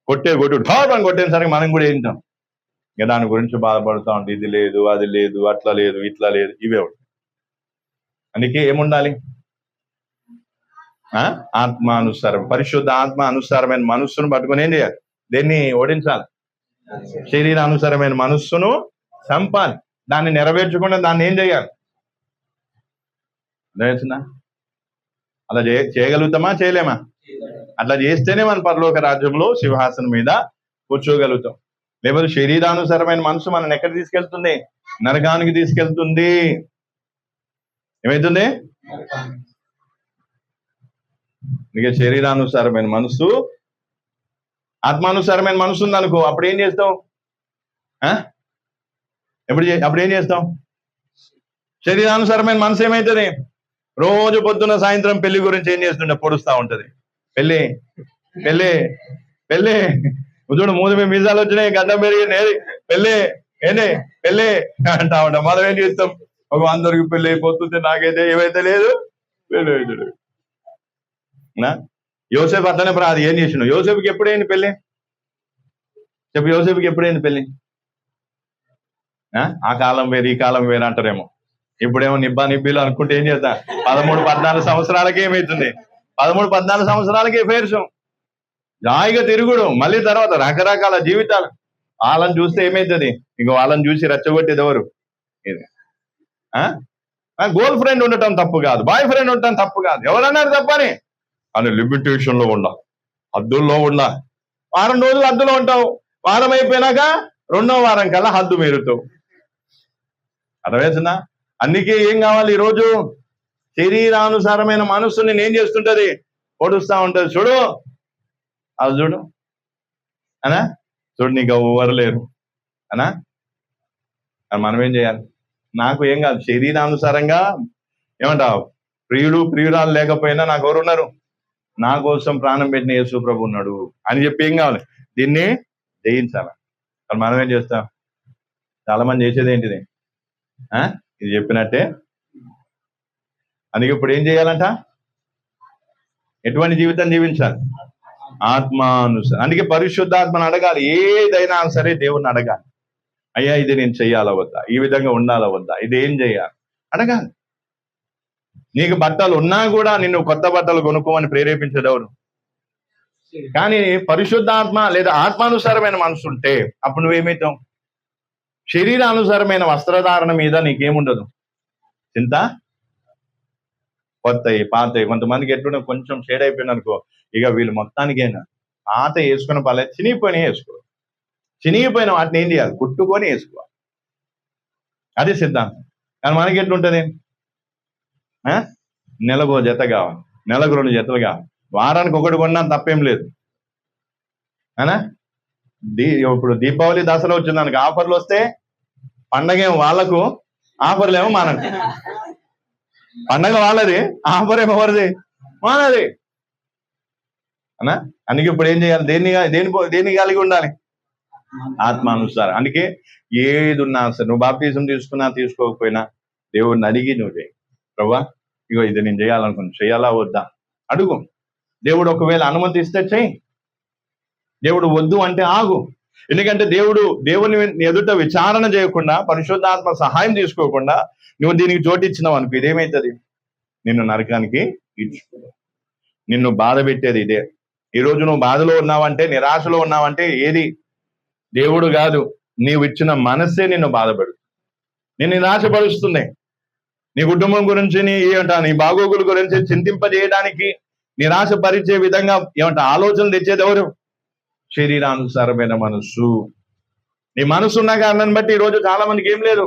కొట్టుడు అని కొట్టేసరికి మనం కూడా ఏంటాం? ఇక దాని గురించి బాధపడుతూ ఉంటే ఇది లేదు అది లేదు అట్లా లేదు ఇట్లా లేదు, ఇవే ఉంటాయి. అందుకే ఏముండాలి? ఆత్మానుసారం, పరిశుద్ధ ఆత్మ అనుసారమైన మనస్సును పట్టుకుని ఏం చేయాలి? దేన్ని ఓడించాలి? శరీరానుసారమైన మనస్సును చంపాలి. దాన్ని నెరవేర్చకుండా దాన్ని ఏం చేయాలి? అలా చేయగలుగుతామా? చేయలేమా? అట్లా చేస్తేనే మన పరలోక రాజ్యంలో సింహాసనం మీద కూర్చోగలుగుతాం. లేకపోతే శరీరానుసారమైన మనసు మనం ఎక్కడ తీసుకెళ్తుంది? నరకానికి తీసుకెళ్తుంది. ఏమైతుంది? ఇక శరీరానుసారమైన మనసు, ఆత్మానుసారమైన మనసు ఉందనుకో, అప్పుడు ఏం చేస్తావు? అప్పుడు ఏం చేస్తాం? శరీరానుసారమైన మనసు ఏమవుతుంది? రోజు పొద్దున్న సాయంత్రం పెళ్లి గురించి ఏం చేస్తుంటే పొడుస్తూ ఉంటది. పెళ్ళి పెళ్ళి పెళ్ళి చూడు, మూడు మీసాలు వచ్చినాయి, గడ్డం పెరిగి పెళ్ళి ఏంటి పెళ్ళి అంటా ఉంటాం. మనం ఏం చేస్తాం? ఒక అందరికి పెళ్ళి అయిపోతుంది, నాకైతే ఏమైతే లేదు, పెళ్ళి అవుతుంది. యోసేపు అట్లనే అది ఏం చేసినావు? యోసేపుకి ఎప్పుడైంది పెళ్ళి? చెప్పు, యోసేపుకి ఎప్పుడైంది పెళ్ళి? ఆ కాలం వేరు ఈ కాలం వేరు అంటారేమో. ఇప్పుడేమో నిబ్బీలు అనుకుంటే ఏం చేస్తా? 13-14 సంవత్సరాలకే ఏమవుతుంది? 13-14 సంవత్సరాలకే ఎఫైర్స్, జాయిగా తిరుగుడు. మళ్ళీ తర్వాత రకరకాల జీవితాలు. వాళ్ళని చూస్తే ఏమవుతుంది? ఇంక వాళ్ళని చూసి రెచ్చగొట్టేది ఎవరు? ఇది గర్ల్ ఫ్రెండ్ ఉండటం తప్పు కాదు, బాయ్ ఫ్రెండ్ ఉండటం తప్పు కాదు. ఎవరన్నారు తప్పని? అని లిమిటేషన్ లో ఉండా, హద్దుల్లో ఉండా. వారం రోజులు హద్దులో ఉంటావు, వారం అయిపోయినాక 2వ వారం కల్లా హద్దు మీరుతావు. అర్థమవుతుందా? అందుకే ఏం కావాలి ఈరోజు? శరీరానుసారమైన మనస్సు నేను ఏం చేస్తుంటది? పొడుస్తూ ఉంటది. చూడు, అది చూడు అనా, చూడు నీకు ఎవరు లేరు అనా. మనం ఏం చేయాలి? నాకు ఏం కాదు, శరీరానుసారంగా ఏమంటావు, ప్రియురాలు లేకపోయినా నాకు ఎవరున్నారు, నా కోసం ప్రాణం పెట్టిన యేసు ప్రభు ఉన్నాడు అని చెప్పి ఏం కావాలి, దీన్ని జయించాలి. మరి మనం ఏం చేస్తాం, చాలా మంది చేసేది ఏంటిది, ఇది చెప్పినట్టే. అందుకే ఇప్పుడు ఏం చేయాలంట, ఎటువంటి జీవితం జీవించాలి, ఆత్మానుసారం. అందుకే పరిశుద్ధాత్మను అడగాలి, ఏదైనా సరే దేవుణ్ణి అడగాలి. అయ్యా ఇది నేను చెయ్యాలా వద్దా, ఈ విధంగా ఉండాలా వద్దా, ఇది ఏం చేయాలి అడగాలి. నీకు బట్టలు ఉన్నా కూడా నిన్ను కొత్త బట్టలు కొనుక్కోమని ప్రేరేపించేది ఎవరు? కానీ పరిశుద్ధాత్మ లేదా ఆత్మానుసారమైన మనసు ఉంటే అప్పుడు నువ్వేమవుతావు, శరీరానుసారమైన వస్త్రధారణ మీద నీకేముండదు చింత. కొత్తవి పాతవి, కొంతమందికి ఎట్లున్నా కొంచెం షేడ్ అయిపోయింది అనుకో, ఇక వీళ్ళు మొత్తానికైనా పాత వేసుకున్న పర్లేదు, చినిగిపోయినా వేసుకో, చినిగిపోయిన వాటిని ఏం చేయాలి, కుట్టుకొని వేసుకోవాలి. అది సిద్ధాంతం. కానీ మనకి ఎట్లుంటుంది, నెలకు జత కావాలి, నెలకు 2 జతలు కావాలి, వారానికి ఒకటి కొన్నా తప్పేం లేదు. అనా ఇప్పుడు దీపావళి దసరా వచ్చింది దానికి ఆఫర్లు వస్తే పండగ ఏమో వాళ్ళకు, ఆఫర్లు ఏమో మనకు. పండగ వాళ్ళది, ఆఫర్ ఏమో ఎవరిది, మనది. అనా అందుకే ఇప్పుడు ఏం చేయాలి, దేన్ని కలిగి ఉండాలి, ఆత్మానుసారం. అందుకే ఏది ఉన్నా సరే, నువ్వు బాప్తిజం తీసుకున్నా తీసుకోకపోయినా దేవుడిని అడిగి నువ్వు చేయి. ప్రభా ఇగో ఇది నేను చేయాలనుకున్నా, చేయాలా వద్దా అడుగు. దేవుడు ఒకవేళ అనుమతిస్తే చెయ్యి, దేవుడు వద్దు అంటే ఆగు. ఎందుకంటే దేవుని ఎదుట విచారణ చేయకుండా, పరిశుద్ధాత్మ సహాయం తీసుకోకుండా నువ్వు దీనికి చోటిచ్చినావు అనుకో, ఇదేమవుతుంది, నిన్ను నరకానికి ఇచ్చుకో, నిన్ను బాధ పెట్టేది ఇదే. ఈరోజు నువ్వు బాధలో ఉన్నావంటే, నిరాశలో ఉన్నావంటే ఏది దేవుడు కాదు, నీవు ఇచ్చిన మనస్సే నిన్ను బాధపడు, నిన్ను నిరాశపరుస్తుంది. నీ కుటుంబం గురించి, నీ బాగోగుల గురించి చింతింపజేయడానికి, నిరాశపరిచే విధంగా ఆలోచనలు తెచ్చేది ఎవరు? శరీరానుసారమైన మనస్సు. నీ మనసు ఉన్న కారణాన్ని బట్టి ఈరోజు చాలా మందికి ఏం లేదు,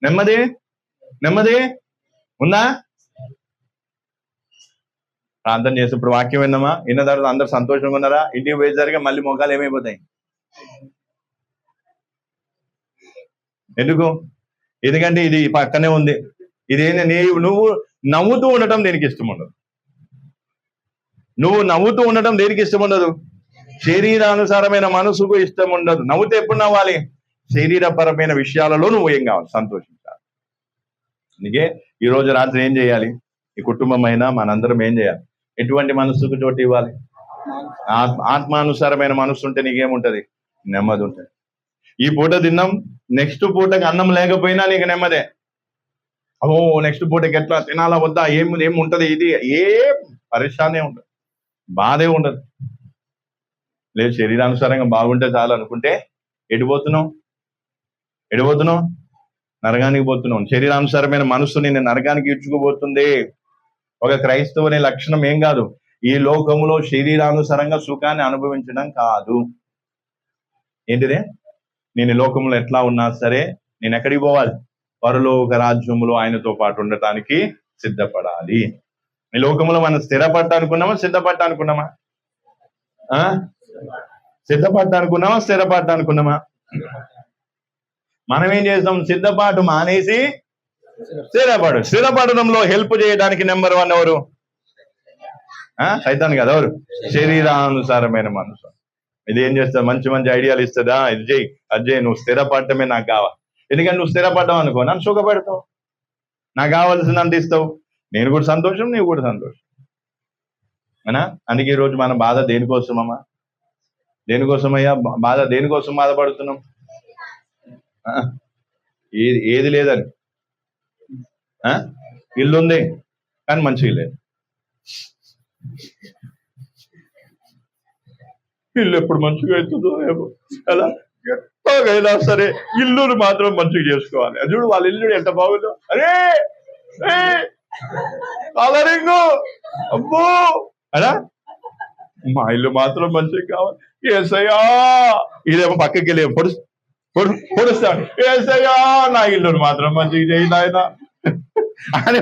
నెమ్మది ఉందా? ప్రార్థన చేసి ఇప్పుడు వాక్యం విన్నామా, విన్న తర్వాత అందరు సంతోషంగా ఉన్నారా? ఇంటికి పోయేసరిగా మళ్ళీ మొఖాలు ఏమైపోతాయి. ఎందుకంటే ఇది పక్కనే ఉంది. ఇదేంటి, నువ్వు నవ్వుతూ ఉండటం దేనికి ఇష్టం ఉండదు, నువ్వు నవ్వుతూ ఉండటం దేనికి ఇష్టం ఉండదు, శరీరానుసారమైన మనసుకు ఇష్టం ఉండదు. నవ్వుతే ఎప్పుడు నవ్వాలి, శరీరపరమైన విషయాలలో నువ్వు ఏం కావాలి, సంతోషించాలి. అందుకే ఈరోజు రాత్రి ఏం చేయాలి, ఈ కుటుంబం అయినా మనందరం ఏం చేయాలి, ఎటువంటి మనస్సుకు చోటు ఇవ్వాలి, ఆత్మానుసారమైన మనస్సు ఉంటే నీకేముంటది, నెమ్మది ఉంటుంది. ఈ పూట తిన్నాం, నెక్స్ట్ పూటకి అన్నం లేకపోయినా నీకు నెమ్మదే. నెక్స్ట్ పూటకి ఎట్లా తినాలా వద్దా, ఏమి ఉంటది, ఇది ఏ పరిశానే ఉండదు, బాధే ఉండదు. లేదు శరీరానుసారంగా బాగుంటే చాలు అనుకుంటే ఎడిపోతున్నావు, నరకానికి పోతున్నావు. శరీరానుసారమైన మనస్సు నిన్ను నరకానికి ఇచ్చుకోబోతుంది. ఒక క్రైస్తవుని లక్షణం ఏం కాదు, ఈ లోకంలో శరీరానుసారంగా సుఖాన్ని అనుభవించడం కాదు. ఏంటిదే, నేను ఈ లోకంలో ఎట్లా ఉన్నా సరే నేను ఎక్కడికి పోవాలి, పరలోక రాజ్యములో ఆయనతో పాటు ఉండటానికి సిద్ధపడాలి. ఈ లోకంలో మనం స్థిరపడటానుకున్నామా, సిద్ధపడటానుకున్నామా? స్థిరపడటానుకున్నామా? మనం ఏం చేస్తాం, సిద్ధపాటు మానేసి స్థిరపడడంలో హెల్ప్ చేయడానికి నెంబర్ 1 ఎవరు? సైతాన్ కదా, ఎవరు? శరీరానుసారమైన మనసు. ఇది ఏం చేస్తుంది, మంచి మంచి ఐడియాలు ఇస్తుందా, ఇది చేయి అది చేయి, నువ్వు స్థిరపడటమే నాకు కావాలి. ఎందుకంటే నువ్వు స్థిరపడ్డావు అనుకో, నన్ను సుఖపెడతావు, నాకు కావాల్సింది అంత ఇస్తావు, నేను కూడా సంతోషం, నీవు కూడా సంతోషం. అనా అందుకే ఈరోజు మన బాధ దేనికోసమమ్మా, దేనికోసమయ్యా బాధ, దేనికోసం బాధపడుతున్నాం? ఏది లేదని, ఇల్లు ఉంది కానీ మంచిగా లేదు, ఇల్లు ఎప్పుడు మంచిగా అవుతుందో ఏమో, అలా ఎట్లాగైనా సరే ఇల్లును మాత్రం మంచిగా చేసుకోవాలి. చూడు వాళ్ళ ఇల్లు ఎంత బాగుందో, అరే కలరింగ్ అబ్బో అలా, మా ఇల్లు మాత్రం మంచిగా కావాలి. ఏసయ్యా, ఇదేమో పక్కకి వెళ్ళి పొడుస్తాడు, ఏసయ్యా నా ఇల్లును మాత్రం మంచిగా చేయి నాయన అని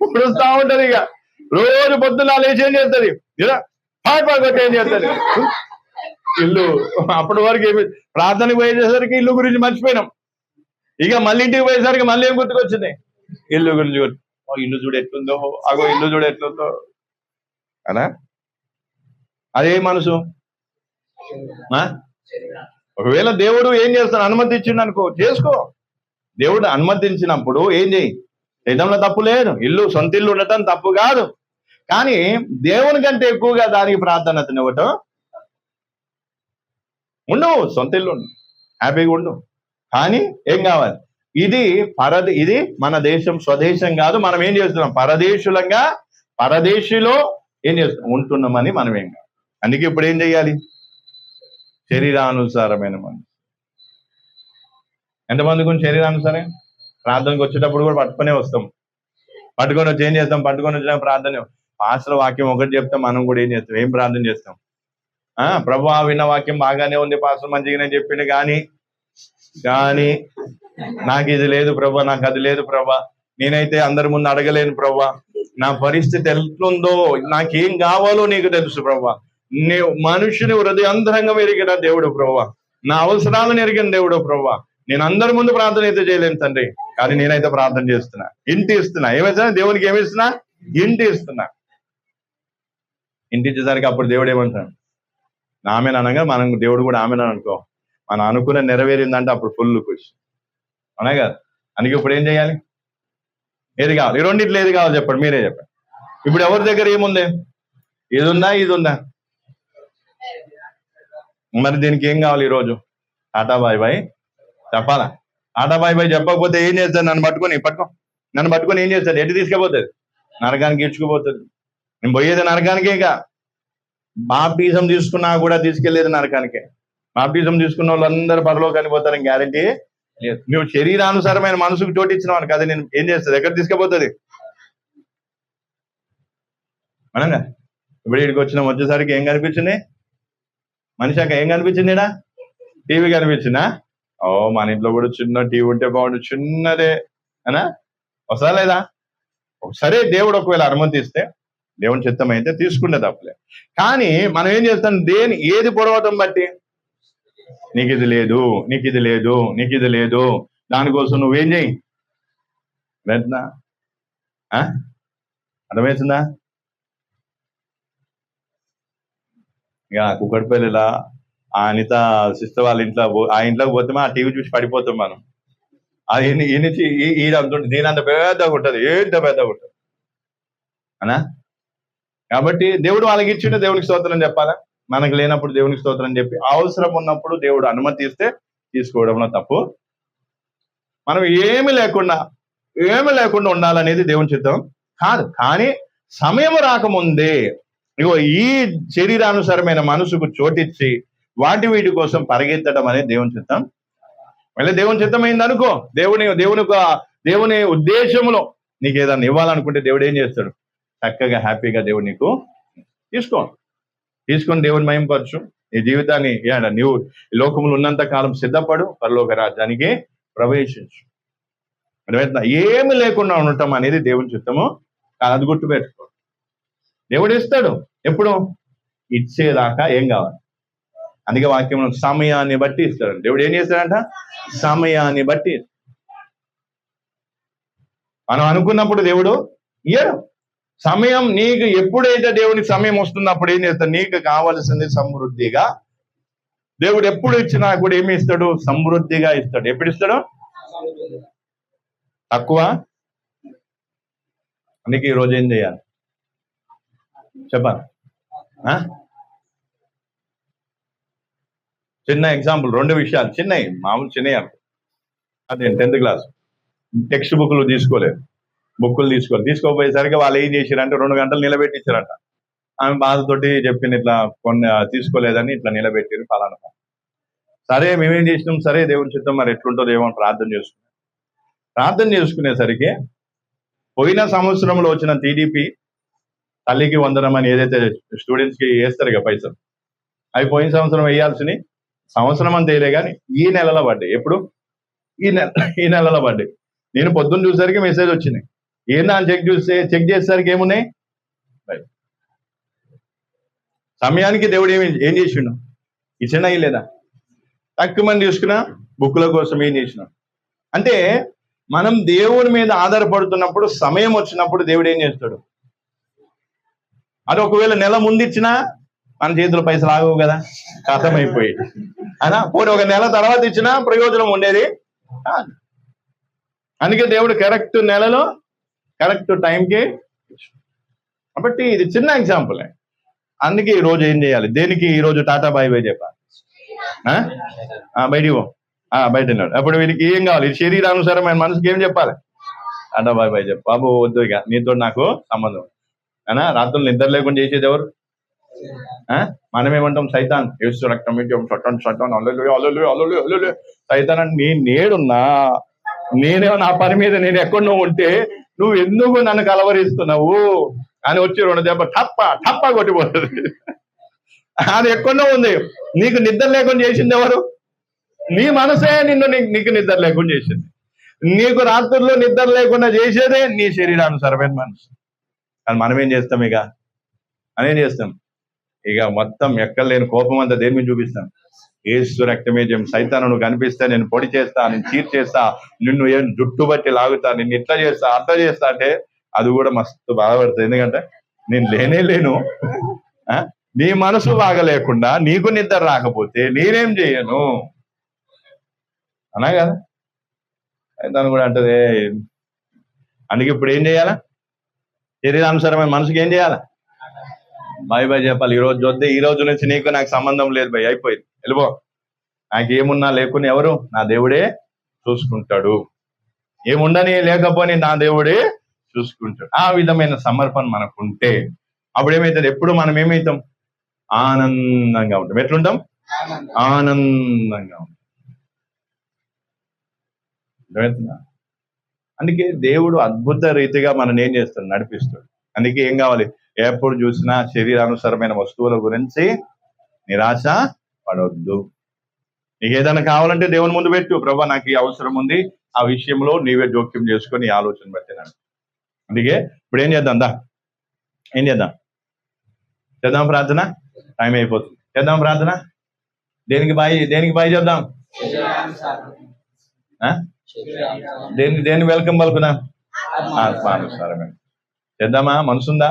పొడుస్తా ఉంటది. ఇక రోజు పొద్దున్న లేచి ఏం చేస్తుంది, ఇలా పాటు ఏం చేస్తుంది, ఇల్లు. అప్పటి వరకు ఏమి ప్రార్థనకు పోయేసరికి ఇల్లు గురించి మర్చిపోయినాం. ఇక మళ్ళీ ఇంటికి పోయేసరికి మళ్ళీ ఏం గుర్తుకొచ్చింది? ఇల్లు గురించి ఇల్లు చూడు ఎట్లుందో, అగో ఇల్లు చూడు ఎట్లుందో అనా? అదే మనసు. ఒకవేళ దేవుడు ఏం చేస్తాడు, అనుమతి ఇచ్చిండు అనుకో, చేసుకో. దేవుడు అనుమతించినప్పుడు ఏం చేయి, చేయడంలో తప్పు లేదు. సొంత ఇల్లు ఉండటం తప్పు కాదు. కానీ దేవుని కంటే ఎక్కువగా దానికి ప్రాధాన్యతనివ్వటం. ఉండవు, సొంత ఇల్లు ఉండు, హ్యాపీగా ఉండు. కానీ ఏం కావాలి, ఇది మన దేశం, స్వదేశం కాదు. మనం ఏం చేస్తున్నాం, పరదేశిలో ఏం చేస్తున్నాం, ఉంటున్నామని మనం ఏం కాదు. అందుకే ఇప్పుడు ఏం చేయాలి, శరీరానుసారమైన మనసు. ఎంతమంది గురించి శరీరానుసారం? ప్రార్థనకు వచ్చేటప్పుడు కూడా పట్టుకునే వస్తాం. పట్టుకొని వచ్చి ఏం చేస్తాం, పట్టుకొని వచ్చిన ప్రార్థన, పాస్టర్ వాక్యం ఒకటి చెప్తాం, మనం కూడా ఏం చేస్తాం, ఏం ప్రార్థన చేస్తాం? ప్రభువా, విన్న వాక్యం బాగానే ఉంది పాస్టర్, మంచిగానే చెప్పిండు, కానీ నాకు ఇది లేదు ప్రభా, నాకు అది లేదు ప్రభా, నేనైతే అందరి ముందు అడగలేను ప్రభా, నా పరిస్థితి ఎట్లుందో, నాకేం కావాలో నీకు తెలుసు ప్రభా, మనుషుని హృదయాంతరంగం ఎరిగిన దేవుడు ప్రభా, నా అవసరాలను ఎరిగిన దేవుడు ప్రభా, నేను అందరి ముందు ప్రార్థన అయితే చేయలేను తండ్రి, కానీ నేనైతే ప్రార్థన చేస్తున్నా, ఇంటి ఇస్తున్నా. ఏమైనా దేవునికి ఏమి ఇస్తున్నా? ఇంటి ఇస్తున్నా. ఇంటి ఇచ్చేసరికి అప్పుడు దేవుడు ఏమంటాడు, ఆమెను అనగా మనం దేవుడు కూడా ఆమెను అనుకో, మనం అనుకున్న నెరవేరిందంటే అప్పుడు ఫుల్ ఖుషి, అవునా కదా? అందుకే ఇప్పుడు ఏం చేయాలి, ఏది కావాలి? ఈ రెండిట్లో ఏది కావాలి చెప్పండి, మీరే చెప్పండి. ఇప్పుడు ఎవరి దగ్గర ఏముంది? ఇది ఉందా? మరి దీనికి ఏం కావాలి ఈరోజు? టాటా బాయ్ బాయ్ చెప్పాలా? టాటా బాయ్ బాయ్ చెప్పకపోతే ఏం చేస్తాడు? నన్ను పట్టుకొని ఏం చేస్తాడు? ఎటు తీసుకుపోతుంది? నరకానికి ఈడ్చుకుపోతుంది. నేను పోయేది నరకానికే. ఇక బాప్టిజం తీసుకున్నా కూడా తీసుకెళ్లేది నరకానికే. బాప్టిజం తీసుకున్న వాళ్ళందరూ పరలోకానికి పోతారని గ్యారంటీ లేదు. నువ్వు శరీరానుసారమైన మనసుకు చోటిచ్చినావు కదా, నేను ఏం చేస్తుంది? ఎక్కడ తీసుకుపోతుంది? మనంగా ఇప్పుడు ఇక్కడికి వచ్చేసరికి ఏం కనిపించింది? మనిషాక ఏం కనిపించింది? ఈడ టీవీ కనిపించిందా? మన ఇంట్లో కూడా చిన్న టీవీ ఉంటే బాగుండు, చిన్నదే అనా వస్తా లేదా? సరే, దేవుడు ఒకవేళ అనుమతిస్తే, దేవుని చిత్తం అయితే తీసుకుంటే తప్పలే. కానీ మనం ఏం చేస్తాం, ఏది పొడవటం బట్టి, నీకు ఇది లేదు, దానికోసం నువ్వేం చేయి, వెంటనా? అర్థమవుతుందా? ఇక కుక్కడిపల్లిలా ఆ అనిత సిస్టర్ వాళ్ళ ఇంట్లోకి పోతే ఆ టీవీ చూసి పడిపోతాం మనం. అది ఈడంతుంటే దీని అంత పెద్దగా ఉంటుంది, ఎంత పెద్దగా ఉంటుంది అనా? కాబట్టి దేవుడు వాళ్ళకి ఇచ్చిండు, దేవునికి స్తోత్రం చెప్పాలా? మనకు లేనప్పుడు దేవునికి స్తోత్రం చెప్పి, అవసరం ఉన్నప్పుడు దేవుడు అనుమతిస్తే తీసుకోవడంలో తప్పు. మనం ఏమి లేకుండా ఉండాలనేది దేవుని చిత్తం కాదు. కానీ సమయం రాకముందే ఇగో ఈ శరీరానుసారమైన మనసుకు చోటిచ్చి వీటి కోసం పరిగెత్తడం అనేది దేవుని చిత్తం. మళ్ళీ దేవుని చిత్తం అయింది అనుకో, దేవుని ఉద్దేశంలో నీకు ఏదన్నా ఇవ్వాలనుకుంటే దేవుడు ఏం చేస్తాడు? చక్కగా హ్యాపీగా దేవుడు నీకు తీసుకొని దేవుని మహిమపరచు. నీ జీవితాన్ని నీవు లోకములు ఉన్నంత కాలం సిద్ధపడు, పరలోక రాజ్యానికి ప్రవేశించు. ఏమి లేకుండా ఉండటం అనేది దేవుని చిత్తము కాదు, అది గుర్తుపెట్టుకో. దేవుడు ఇస్తాడు, ఎప్పుడు? ఇచ్చేదాకా ఏం కావాలి? అందుకే వాక్యం సమయాన్ని బట్టి ఇస్తాడు. దేవుడు ఏం చేస్తాడంట? సమయాన్ని బట్టి. మనం అనుకున్నప్పుడు దేవుడు ఇయ్యడు. సమయం నీకు ఎప్పుడైతే దేవుని సమయం వస్తుందో అప్పుడు ఏం చేస్తాడు? నీకు కావలసింది సమృద్ధిగా దేవుడు ఎప్పుడు ఇచ్చినా కూడా ఏమి ఇస్తాడు? సమృద్ధిగా ఇస్తాడు. ఎప్పుడు ఇస్తాడు? తక్కువ. అందుకే ఈరోజు ఏం చేయాలి చెప్పాలి? చిన్న ఎగ్జాంపుల్, 2 విషయాలు చిన్నవి, మామూలు చిన్నవి. అదే 10th క్లాస్ టెక్స్ట్ బుక్లు తీసుకోపోయేసరికి వాళ్ళు ఏం చేశారంటే 2 గంటలు నిలబెట్టించారంట. ఆమె బాధతోటి చెప్పింది, ఇట్లా కొన్ని తీసుకోలేదని ఇట్లా నిలబెట్టారు ఫలానా. సరే, మేమేం చేసినాం, సరే దేవుని చిత్తం మరి ఎట్లుంటుందో ఏమో ప్రార్థన చేసుకునేసరికి పోయిన సంవత్సరంలో వచ్చిన టీడీపీ తల్లికి వందనం అని ఏదైతే స్టూడెంట్స్కి వేస్తారు ఇక పైసలు, అవి పోయిన సంవత్సరం వేయాల్సినవి సంవత్సరం అంత వేయలే, కానీ ఈ నెలలో పడ్డాయి. ఎప్పుడు? ఈ నెలలో పడ్డాయి. నేను పొద్దున్న చూసేసరికి మెసేజ్ వచ్చింది. ఏందా అని చెక్ చేసేసరికి ఏమున్నాయి? సమయానికి దేవుడు ఏం చేసిండు? ఇచ్చినా లేదా? తక్కువ మంది తీసుకున్నా బుక్కుల కోసం ఏం చేసిన అంటే మనం దేవుని మీద ఆధారపడుతున్నప్పుడు సమయం వచ్చినప్పుడు దేవుడు ఏం చేస్తాడు? అది ఒకవేళ నెల ముందు ఇచ్చినా మన చేతిలో పైసలు ఆగవు కదా, కథమైపోయి అనా. పోనీ ఒక నెల తర్వాత ఇచ్చినా ప్రయోజనం ఉండేది కాదు. అందుకే దేవుడు కరెక్ట్ నెలలో కరెక్ట్ టైంకి. కాబట్టి ఇది చిన్న ఎగ్జాంపుల్. అందుకే ఈ రోజు ఏం చేయాలి? దేనికి ఈరోజు టాటా బాయ్ బాయ్ చెప్పాలి? బయటికి బయట ఉన్నాడు. అప్పుడు వీడికి ఏం కావాలి? శరీరానుసారమైన మనసుకి ఏం చెప్పాలి? టాటా బాయ్ బాయ్ చెప్పు. బాబు వద్దు, ఇక నీతో నాకు సంబంధం అనా. రాత్రులు నిద్ర లేకుండా చేసేది ఎవరు? మనమేమంటాం? సైతాన్. ఏసు రక్తం సైతాన్ అంటే నీ నేడున్నా, నేనేమో నా పని మీద నేను ఎక్కడో ఉంటే నువ్వు ఎందుకు నన్ను కలవరిస్తున్నావు అని వచ్చి 2 దెబ్బ టప్ప కొట్టిపోతుంది. అది ఎక్కడో ఉంది. నీకు నిద్ర లేకుండా చేసింది ఎవరు? నీ మనసే నీకు నిద్ర లేకుండా చేసింది. నీకు రాత్రుల్లో నిద్ర లేకుండా చేసేదే నీ శరీరానుసారమైన మనసు. కానీ మనం ఏం చేస్తాం? అదేం చేస్తాం? మొత్తం ఎక్కలేని కోపం అంతా దేని మీద చూపిస్తాం? ఏసు రక్తమే జయం. సైతాను నువ్వు కనిపిస్తే నేను పొడి చేస్తా, నేను చీర్చేస్తా, నిన్ను ఏం జుట్టు బట్టి లాగుతా, నిన్ను ఇట్లా చేస్తా అట్లా చేస్తా అంటే అది కూడా మస్తు బాధపడుతుంది. ఎందుకంటే నేను లేను. నీ మనసు బాగలేకుండా నీకు నిద్ర రాకపోతే నేనేం చేయను అనా కదా. దాన్ని కూడా అంటది. అందుకే ఇప్పుడు ఏం చేయాలా? శరీరానుసారమైన మనసుకి ఏం చేయాలా? బాయ్ బాయ్ చెప్పాలి. ఈ రోజు చూద్దే, ఈ రోజు నుంచి నీకు నాకు సంబంధం లేదు భయ్, అయిపోయింది, వెళ్ళిపో. నాకేమున్నా లేకుని ఎవరు? నా దేవుడే చూసుకుంటాడు. ఏముండని లేకపోని నా దేవుడే చూసుకుంటాడు. ఆ విధమైన సమర్పణ మనకుంటే అప్పుడు ఏమవుతుంది? ఎప్పుడు మనం ఏమవుతాం? ఆనందంగా ఉంటాం. ఎట్లుంటాం? ఆనందంగా ఉంటాం. అందుకే దేవుడు అద్భుత రీతిగా మనల్ని ఏం చేస్తాడు? నడిపిస్తాడు. అందుకే ఏం కావాలి? ఎప్పుడు చూసినా శరీరానుసారమైన వస్తువుల గురించి నిరాశ పడవద్దు. నీకు ఏదైనా కావాలంటే దేవుని ముందు పెట్టు. ప్రభా నాకు ఈ అవసరం ఉంది, ఆ విషయంలో నీవే జోక్యం చేసుకొని ఈ ఆలోచన పెట్టినాను. అందుకే ఇప్పుడు ఏం చేద్దాం? ఏం చేద్దాం ప్రార్థన. టైం అయిపోతుంది. చేద్దాం ప్రార్థన. దేనికి బాయ్ చేద్దాం? దేని వెల్కమ్ పలుకుదాం? ఆత్మానుసారమే చేద్దామా? మనసుందా?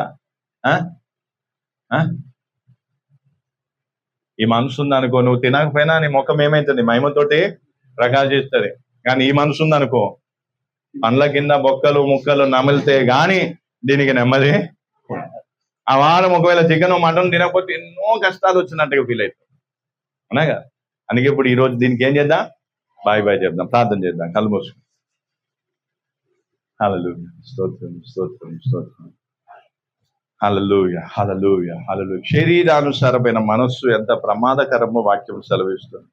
ఈ మనసు ఉందనుకో, నువ్వు తినకపోయినా నీ ముఖం ఏమైతుంది? మహిమతోటి ప్రకాశిస్తుంది. కానీ ఈ మనసు ఉందనుకో, పండ్ల కింద బొక్కలు ముక్కలు నమిలితే గాని దీనికి నెమ్మది. ఆ వారం ఒకవేళ చికెన్ మటన్ తినకపోతే ఎన్నో కష్టాలు వచ్చినట్టుగా ఫీల్ అవుతుంది అనగా. అందుకే ఇప్పుడు ఈరోజు దీనికి ఏం చేద్దాం? బాయ్ బాయ్ చెప్దాం, ప్రార్థన చేద్దాం. కళ్ళు మూసుకుని. హల్లెలూయా, స్తోత్రం స్తోత్రం స్తోత్రం. హల్లెలూయా హల్లెలూయా హల్లెలూయా. శరీరానుసారమైన మనస్సు ఎంత ప్రమాదకరమో వాక్యం సెలవిస్తుంది.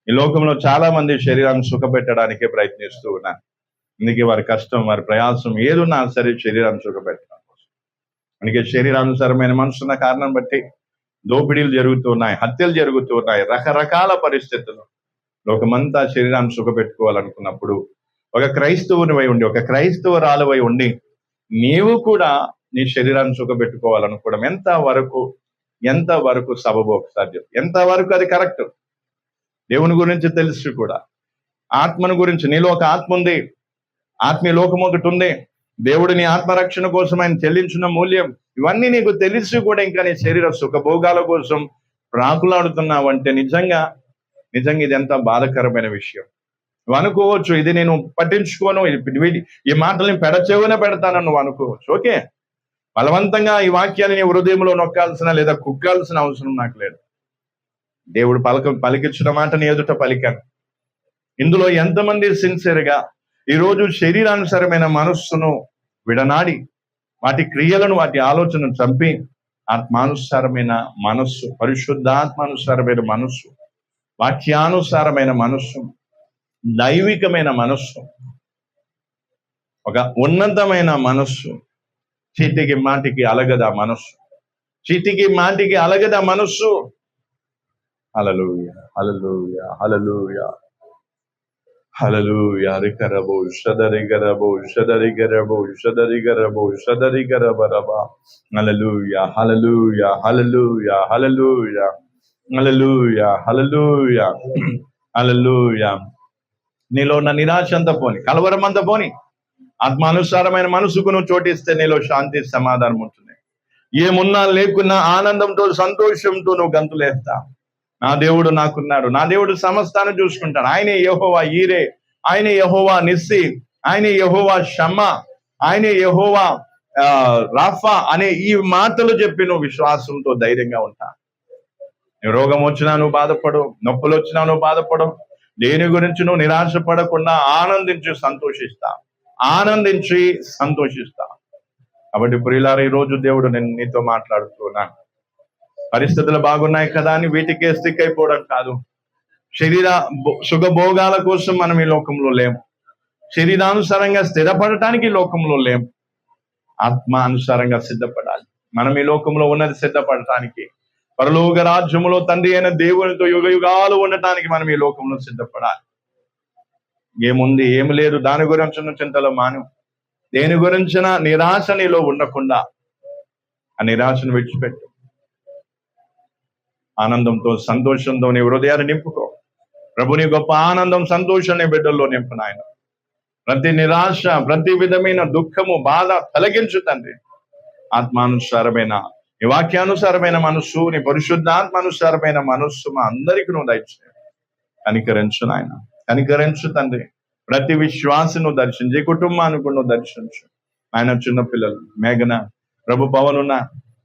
ఈ లోకంలో చాలా మంది శరీరాన్ని సుఖపెట్టడానికే ప్రయత్నిస్తూ ఉన్నారు. అందుకే వారి కష్టం, వారి ప్రయాసం ఏదున్నా సరే శరీరాన్ని సుఖపెట్టడం కోసం. అందుకే శరీరానుసారమైన మనసున్న కారణం బట్టి దోపిడీలు జరుగుతూ ఉన్నాయి, హత్యలు జరుగుతూ ఉన్నాయి, రకరకాల పరిస్థితులు. లోకమంతా శరీరాన్ని సుఖపెట్టుకోవాలనుకున్నప్పుడు ఒక క్రైస్తవునివై ఉండి, ఒక క్రైస్తవురాలువై ఉండి నీవు కూడా నీ శరీరాన్ని సుఖపెట్టుకోవాలనుకోవడం ఎంతవరకు సబబు? ఒకసారి చెప్పు. ఎంతవరకు అది కరెక్ట్? దేవుని గురించి తెలుసు కూడా, ఆత్మను గురించి, నీలో ఒక ఆత్మ ఉంది, ఆత్మీయ లోకం ఒకటి ఉంది, దేవుడు నీ ఆత్మరక్షణ కోసం ఆయన చెల్లించిన మూల్యం, ఇవన్నీ నీకు తెలిసి కూడా ఇంకా నీ శరీర సుఖభోగాల కోసం ప్రాకులాడుతున్నావంటే నిజంగా ఇది ఎంత బాధకరమైన విషయం. నువ్వు అనుకోవచ్చు, ఇది నేను పట్టించుకోను, ఈ మాటల్ని పెడచెవునే పెడతాను నువ్వు అనుకోవచ్చు. ఓకే, బలవంతంగా ఈ వాక్యాన్ని నీ హృదయంలో నొక్కాల్సిన లేదా కుక్కాల్సిన అవసరం నాకు లేదు. దేవుడు పలికించిన మాట నీ ఎదుట పలికాను. ఇందులో ఎంతమంది సిన్సియర్గా ఈరోజు శరీరానుసారమైన మనస్సును విడనాడి వాటి క్రియలను, వాటి ఆలోచనను చంపి ఆత్మానుసారమైన మనస్సు, పరిశుద్ధాత్మానుసారమైన మనస్సు, వాక్యానుసారమైన మనస్సు, దైవికమైన మనస్సు, ఒక ఉన్నతమైన మనస్సు, చీటికి మాటికి అలగదా మనస్సు, చీటికి మాటికి అలగదా మనస్సు. హల్లెలూయా హల్లెలూయా హల్లెలూయా హల్లెలూయా. రికరబో షదరిగరబో షదరిగరబో షదరిగరబో షదరిగరబరబా. హల్లెలూయా హల్లెలూయా హల్లెలూయా హల్లెలూయా హల్లెలూయా హల్లెలూయా హల్లెలూయా. నీలో ఉన్న నిరాశ అంతా పోని, కలవరం అంతా పోని. ఆత్మానుసారమైన మనసుకు నువ్వు చోటిస్తే నీలో శాంతి సమాధానం ఉంటుంది. ఏమున్నా లేకున్నా ఆనందంతో సంతోషంతో నువ్వు గంతులేస్తా. నా దేవుడు నాకున్నాడు, నా దేవుడు సమస్తాన్ని చూసుకుంటాడు. ఆయనే యెహోవా ఈరే, ఆయనే యెహోవా నిస్సి, ఆయనే యెహోవా షమ్మా, ఆయనే యెహోవా రాఫా అనే ఈ మాటలు చెప్పి నువ్వు విశ్వాసంతో ధైర్యంగా ఉంటా. రోగం వచ్చినా నువ్వు బాధపడు, నొప్పులు వచ్చినా నువ్వు బాధపడు, దేని గురించి నువ్వు నిరాశ పడకుండా ఆనందించి సంతోషిస్తా, ఆనందించి సంతోషిస్తా. కాబట్టి ప్రియులారా, ఈ రోజు దేవుడు నేను నీతో మాట్లాడుతున్నాను. పరిస్థితులు బాగున్నాయి కదా అని వీటికే స్టిక్ అయిపోవడం కాదు. శరీర సుఖభోగాల కోసం మనం ఈ లోకంలో లేము. శరీరానుసారంగా స్థిరపడటానికి ఈ లోకంలో లేము. ఆత్మానుసారంగా సిద్ధపడాలి. మనం ఈ లోకంలో ఉన్నది సిద్ధపడటానికి, పరలోక రాజ్యములో తండ్రి అయిన దేవునితో యుగ యుగాలు ఉండటానికి మనం ఈ లోకంలో సిద్ధపడాలి. ఏముంది ఏమి లేదు దాని గురించిన చింతలో మాను. దేని గురించిన నిరాశ నీలో ఉండకుండా ఆ నిరాశను విడిచిపెట్టు. ఆనందంతో సంతోషంతో నీ హృదయాన్ని నింపుకో. ప్రభుని గొప్ప ఆనందం సంతోషాన్ని బిడ్డల్లో నింపు నాయన. ప్రతి నిరాశ, ప్రతి విధమైన దుఃఖము, బాధ తొలగించు తండ్రి. ఆత్మానుసారమైన, నీ వాక్యానుసారమైన మనస్సు, నీ పరిశుద్ధాత్మానుసారమైన మనస్సు మా అందరికీ నువ్వు దయచేయి. కనికరించు నాయన, కనికరించు తండ్రి. ప్రతి విశ్వాసి నువ్వు దర్శించి, కుటుంబానికి నువ్వు దర్శించు ఆయన. చిన్న పిల్లలు మేఘన, ప్రభు పవన్ ఉన్న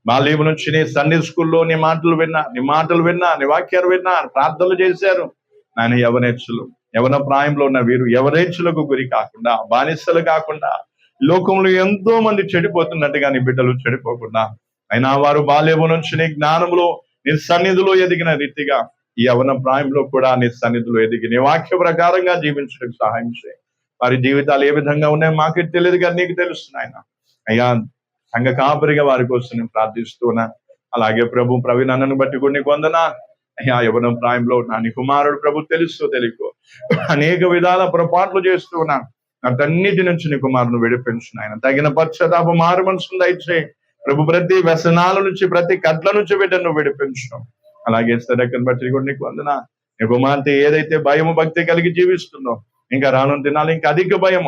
బాల్యం నుంచి నీ సండే స్కూల్లో నీ మాటలు విన్నా, నీ వాక్యాలు విన్నా, ప్రార్థనలు చేశారు నాయన. యవన ప్రాయంలో ఉన్న వీరు ఎవరేచ్చులకు గురి కాకుండా, బానిసలు కాకుండా, లోకంలో ఎంతో మంది చెడిపోతున్నట్టుగా నీ బిడ్డలు చెడిపోకుండా, అయినా వారు బాల్యం నుంచి నీ జ్ఞానంలో, నీ సన్నిధిలో ఎదిగిన రీతిగా ఈ యవన ప్రాయంలో కూడా నీ సన్నిధిలో ఎదిగి నీ వాక్య ప్రకారంగా జీవించడానికి సహాయం చేయి. వారి జీవితాలు ఏ విధంగా ఉన్నాయో మాకు తెలియదు కానీ నీకు తెలుస్తున్నాయన. అయ్యా, సంఘ కాపరిగా వారి కోసం నేను ప్రార్థిస్తున్నా. అలాగే ప్రభు ప్రవీణ్ అన్నను బట్టి కూడా నీకు వందనా. అయ్యా, యవన ప్రాయంలో నా నీ కుమారుడు ప్రభు తెలుసు తెలియకో అనేక విధాల పొరపాట్లు చేస్తూ ఉన్నాను. నాకన్నిటి నుంచి నీ కుమారుని విడిపించు నాయన. తగిన పశ్చాత్తాప మారు మనసును దయచేయి ప్రభు. ప్రతి వ్యసనాల నుంచి, ప్రతి కట్ల నుంచి బిడ్డను విడిపించు. అలాగే సరకను బట్టి కూడా నీకు వందనా. నీ కుమార్తె ఏదైతే భయము భక్తి కలిగి జీవిస్తుందో, ఇంకా రానున్న దినాలు ఇంకా అధిక భయం,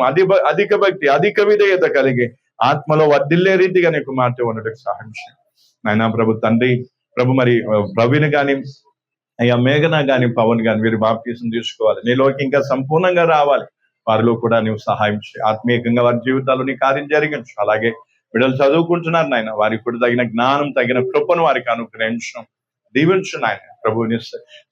అధిక భక్తి, అధిక విధేయత కలిగి ఆత్మలో వర్ధిల్లే రీతిగా నీ కుమార్తె ఉండటకు సహాయం చేయి నాయన. ప్రభు తండ్రి, ప్రభు మరి ప్రవీణ్ గాని, అయ్యా మేఘన గాని, పవన్ గాని వీరి బాప్తీసం తీసుకోవాలి, నీలోకి ఇంకా సంపూర్ణంగా రావాలి. వారిలో కూడా నీవు సహాయం చేయి. ఆత్మీయంగా వారి జీవితాల్లో నీ కార్యం జరిగించు. అలాగే బిడ్డలు చదువుకుంటున్నారు నాయన, వారికి కూడా తగిన జ్ఞానం, తగిన కృపను వారికి అనుగ్రహించడం దీవించు నాయన. ప్రభుని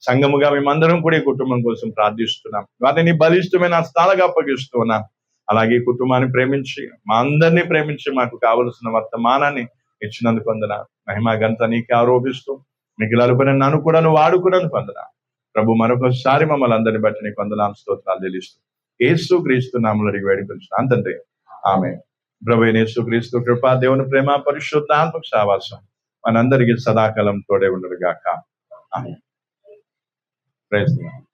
సంఘముగా మేమందరం కూడా ఈ కుటుంబం కోసం ప్రార్థిస్తున్నాం. వారిని బలిష్టమైన స్థలాగా అప్పగిస్తున్నాం. అలాగే ఈ కుటుంబాన్ని ప్రేమించి, మా అందరినీ ప్రేమించి, మాకు కావలసిన వర్తమానాన్ని ఇచ్చినందుకు వందన. మహిమ గంత నీకే ఆరోపిస్తూ మిగిలిన నన్ను కూడా నువ్వు వాడుకున్నందుకు వందన. ప్రభు మరొకసారి మమ్మల్ని అందరినీ బట్టి నీకు వందనాలు, స్తోత్రాలు చెల్లిస్తూ యేసు క్రీస్తు నామములో అడిగి వేడుకొంచున్నాను తండ్రి, ఆమేన్. ప్రభు యేసు క్రీస్తు కృప, దేవుని ప్రేమ, పరిశుద్ధాత్మ సహవాసం మనందరికీ సదాకాలం తోడే ఉండదు గాక. ఆమేన్. Praise the lord.